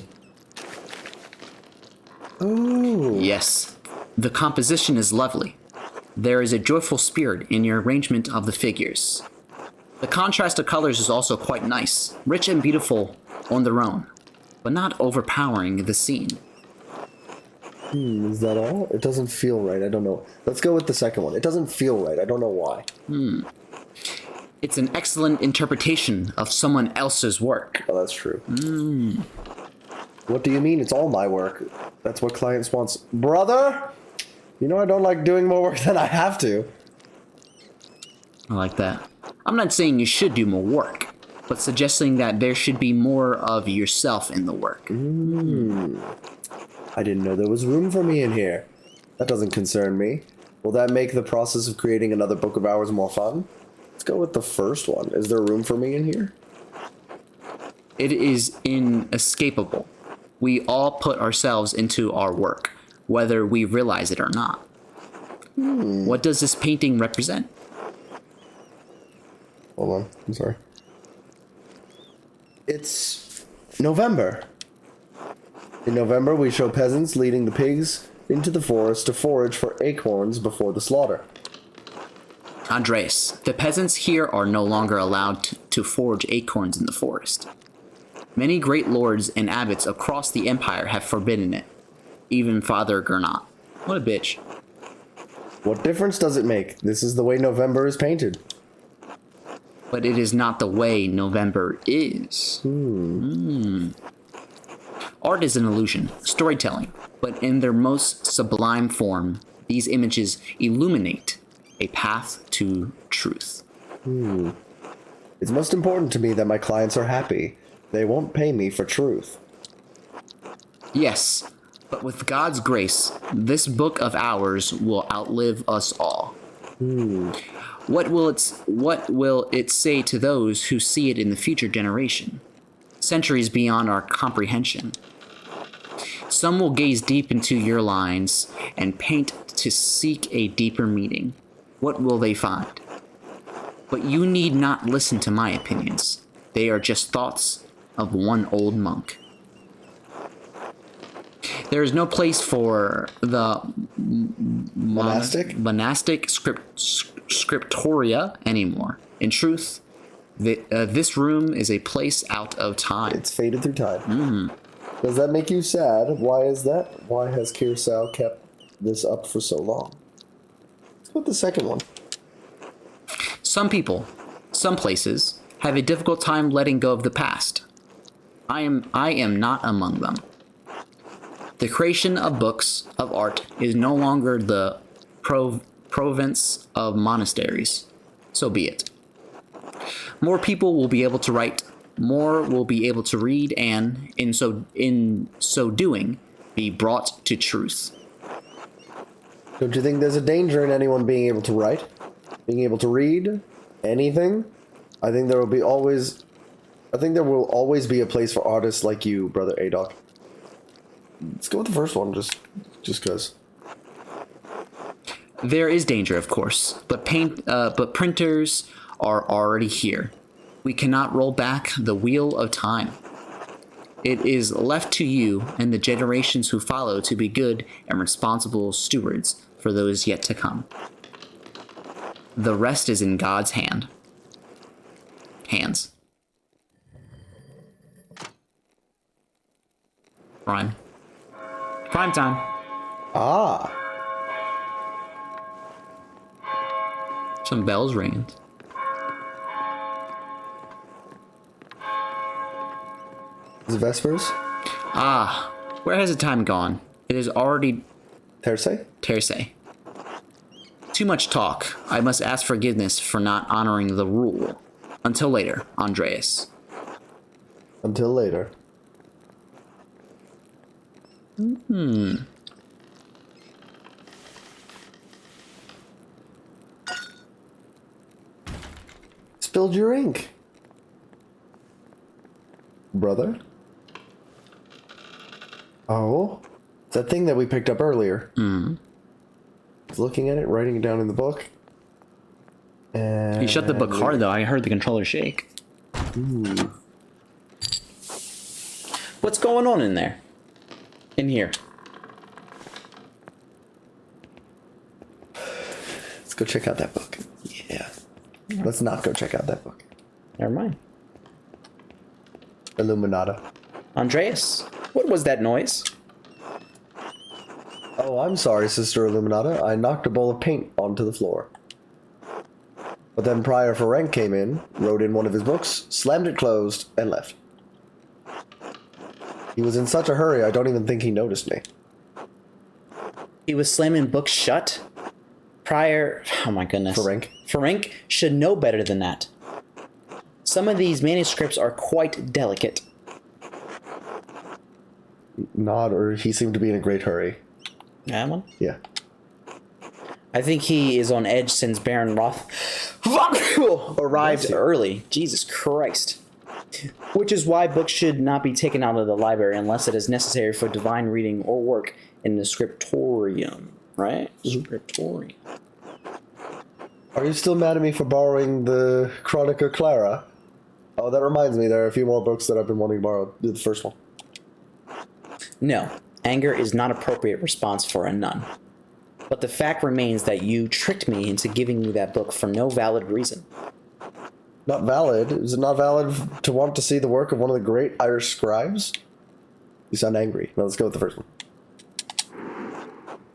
Oh. Yes, the composition is lovely. There is a joyful spirit in your arrangement of the figures. The contrast of colors is also quite nice, rich and beautiful on their own, but not overpowering the scene. Is that all? It doesn't feel right. I don't know. Let's go with the second one. It doesn't feel right. I don't know why. It's an excellent interpretation of someone else's work. Oh, that's true. What do you mean? It's all my work. That's what clients want. Brother? You know I don't like doing more work than I have to. I like that. I'm not saying you should do more work, but suggesting that there should be more of yourself in the work. I didn't know there was room for me in here. That doesn't concern me. Will that make the process of creating another Book of Hours more fun? Let's go with the first one. Is there room for me in here? It is inescapable. We all put ourselves into our work, whether we realize it or not. What does this painting represent? Hold on, I'm sorry. It's November. In November, we show peasants leading the pigs into the forest to forage for acorns before the slaughter. Andreas, the peasants here are no longer allowed to forage acorns in the forest. Many great lords and abbots across the empire have forbidden it. Even Father Gernot. What a bitch. What difference does it make? This is the way November is painted. But it is not the way November is. Art is an illusion, storytelling, but in their most sublime form, these images illuminate a path to truth. It's most important to me that my clients are happy. They won't pay me for truth. Yes, but with God's grace, this book of ours will outlive us all. What will it say to those who see it in the future generation? Centuries beyond our comprehension. Some will gaze deep into your lines and paint to seek a deeper meaning. What will they find? But you need not listen to my opinions. They are just thoughts of one old monk. There is no place for the monastic scriptoria anymore. In truth, this room is a place out of time. It's faded through time. Does that make you sad? Why is that? Why has Kirsau kept this up for so long? Let's go with the second one. Some people, some places, have a difficult time letting go of the past. I am not among them. The creation of books of art is no longer the province of monasteries. So be it. More people will be able to write, more will be able to read, and in so doing, be brought to truth. Don't you think there's a danger in anyone being able to write? Being able to read? Anything? I think there will always be a place for artists like you, Brother Adok. Let's go with the first one, just because. There is danger, of course, but printers are already here. We cannot roll back the wheel of time. It is left to you and the generations who follow to be good and responsible stewards for those yet to come. The rest is in God's hands. Prime time. Ah. Some bells ringing. Is it Vespers? Ah, where has the time gone? It is already Tersay? Tersay. Too much talk. I must ask forgiveness for not honoring the rule. Until later, Andreas. Until later. Spilled your ink. Brother? Oh? It's that thing that we picked up earlier. He's looking at it, writing it down in the book. And You shut the book hard, though. I heard the controller shake. What's going on in there? In here. Let's go check out that book. Yeah. Let's not go check out that book. Never mind. Illuminata. Andreas, what was that noise? Oh, I'm sorry, Sister Illuminata. I knocked a bowl of paint onto the floor. But then Prior Ferenc came in, wrote in one of his books, slammed it closed, and left. He was in such a hurry, I don't even think he noticed me. He was slamming books shut? Oh my goodness. Ferenc should know better than that. Some of these manuscripts are quite delicate. Not, or he seemed to be in a great hurry. That one? Yeah. I think he is on edge since Baron Roth arrived early. Jesus Christ. Which is why books should not be taken out of the library unless it is necessary for divine reading or work in the scriptorium. Right? Scriptorium. Are you still mad at me for borrowing the Chronica Clara? Oh, that reminds me, there are a few more books that I've been wanting to borrow. Do the first one. No, anger is not appropriate response for a nun. But the fact remains that you tricked me into giving you that book for no valid reason. Not valid? Is it not valid to want to see the work of one of the great Irish scribes? You sound angry. No, let's go with the first one.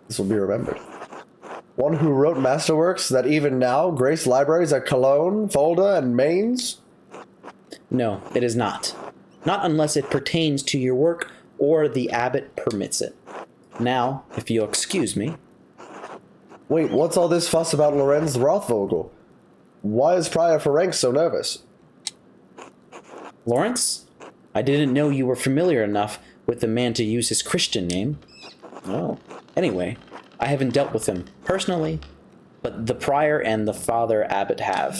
This will be remembered. One who wrote masterworks that even now grace libraries at Cologne, Fulda, and Mainz? No, it is not. Not unless it pertains to your work or the abbot permits it. Now, if you'll excuse me. Wait, what's all this fuss about Lorenz Rothvogel? Why is Prior Ferenc so nervous? Lawrence? I didn't know you were familiar enough with the man to use his Christian name. Oh. Anyway, I haven't dealt with him personally, but the prior and the father abbot have.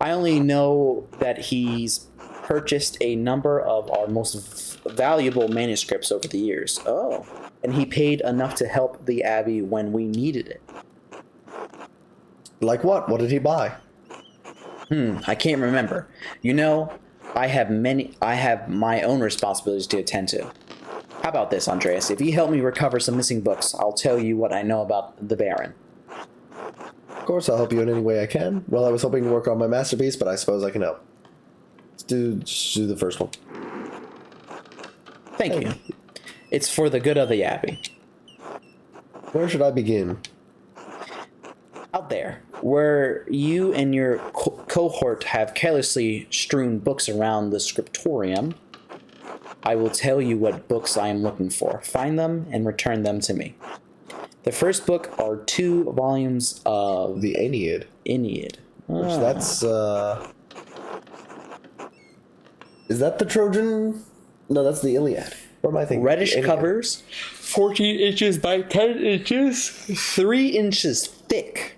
I only know that he's purchased a number of our most valuable manuscripts over the years. Oh. And he paid enough to help the abbey when we needed it. Like what? What did he buy? I can't remember. You know, I have my own responsibilities to attend to. How about this, Andreas? If you help me recover some missing books, I'll tell you what I know about the Baron. Of course, I'll help you in any way I can. Well, I was hoping to work on my masterpiece, but I suppose I can help. Let's do the first one. Thank you. It's for the good of the abbey. Where should I begin? Out there, where you and your cohort have carelessly strewn books around the scriptorium, I will tell you what books I am looking for. Find them and return them to me. The first book are 2 volumes of The Aeneid. Which that's, is that the Trojan? No, that's the Iliad. What am I thinking? Reddish covers, 14 inches by 10 inches. 3 inches thick.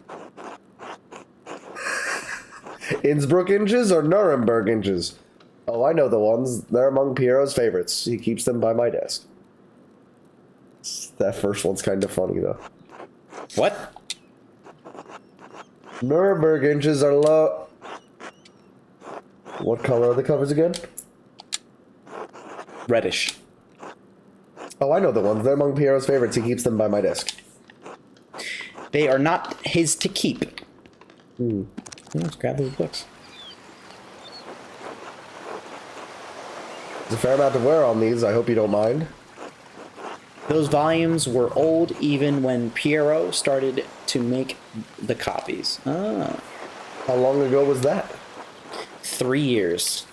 Innsbruck inches or Nuremberg inches? Oh, I know the ones. They're among Piero's favorites. He keeps them by my desk. That first one's kind of funny, though. What? Nuremberg inches are low. What color are the covers again? Reddish. Oh, I know the ones. They're among Piero's favorites. He keeps them by my desk. They are not his to keep. Let's grab those books. There's a fair amount of wear on these. I hope you don't mind. Those volumes were old even when Piero started to make the copies. Oh. How long ago was that? 3 years.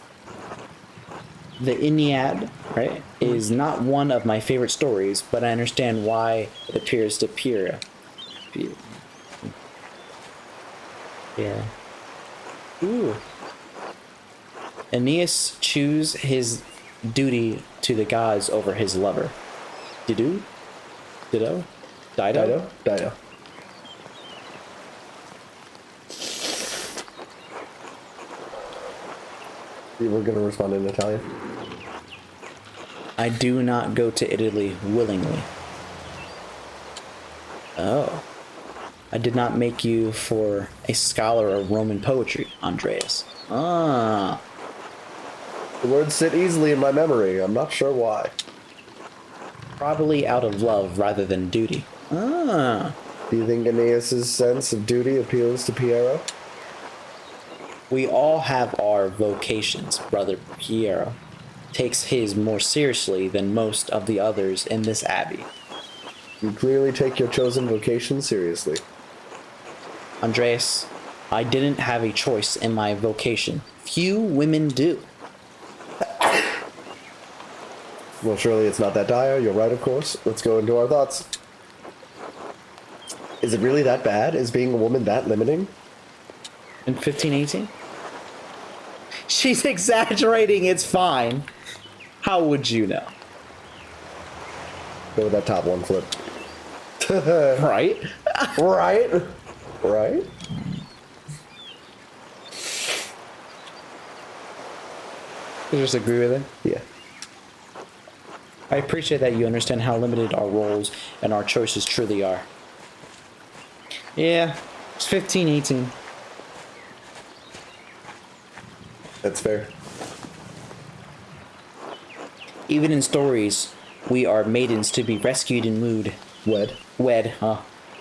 The Aeneid, right, is not one of my favorite stories, but I understand why it appears to Piero. Yeah. Ooh. Aeneas choose his duty to the gods over his lover. Dido? Dido? Dido? Dido. You were going to respond in Italian? I do not go to Italy willingly. Oh. I did not make you for a scholar of Roman poetry, Andreas. Ah. The words sit easily in my memory. I'm not sure why. Probably out of love rather than duty. Ah. Do you think Aeneas' sense of duty appeals to Piero? We all have our vocations, Brother Piero. Takes his more seriously than most of the others in this abbey. You clearly take your chosen vocation seriously. Andreas, I didn't have a choice in my vocation. Few women do. Well, surely it's not that dire. You're right, of course. Let's go into our thoughts. Is Is it really that bad? Is being a woman that limiting? In 1518? She's exaggerating. It's fine. How would you know? Go with that top one flip. Right? Right? Right? You just agree with it? Yeah. I appreciate that you understand how limited our roles and our choices truly are. Yeah, it's 1518. That's fair. Even in stories, we are maidens to be rescued and wooed. Wed.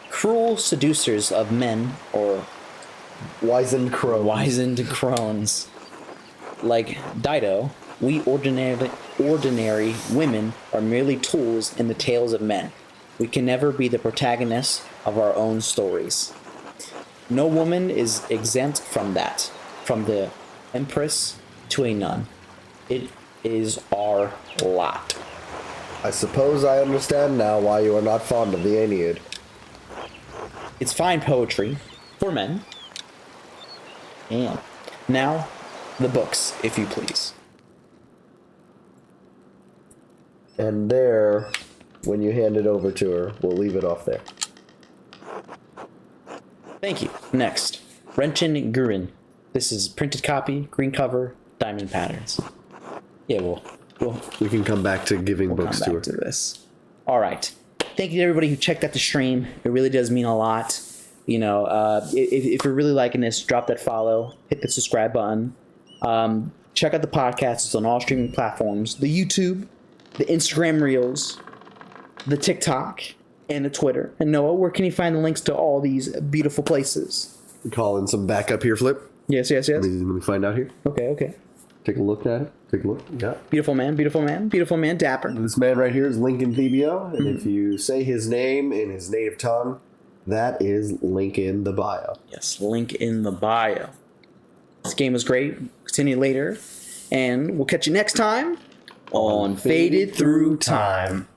Cruel seducers of men, or Wizened crow. wizened crones. Like Dido, we ordinary women are merely tools in the tales of men. We can never be the protagonists of our own stories. No woman is exempt from that, from the empress to a nun. It is our lot. I suppose I understand now why you are not fond of the Aeneid. It's fine poetry for men. And now, the books, if you please. And there, when you hand it over to her, we'll leave it off there. Thank you. Next, Renchen Gurin. This is printed copy, green cover, diamond patterns. Yeah, we'll We can come back to giving come books to her. back to this. All right. Thank you to everybody who checked out the stream. It really does mean a lot. You know, if you're really liking this, drop that follow, hit the subscribe button. Check out the podcast. It's on all streaming platforms. The YouTube, the Instagram Reels, the TikTok, and the Twitter. And Noah, where can you find the links to all these beautiful places? Call in some backup here, Flip. Yes. Let me find out here. Okay. Take a look at it. Take a look. Yeah. Beautiful man, dapper. This man right here is Lincoln Thebio, and if you say his name in his native tongue, that is link in the bio. Yes, link in the bio. This game was great. Continue later. And we'll catch you next time on Faded Through Time.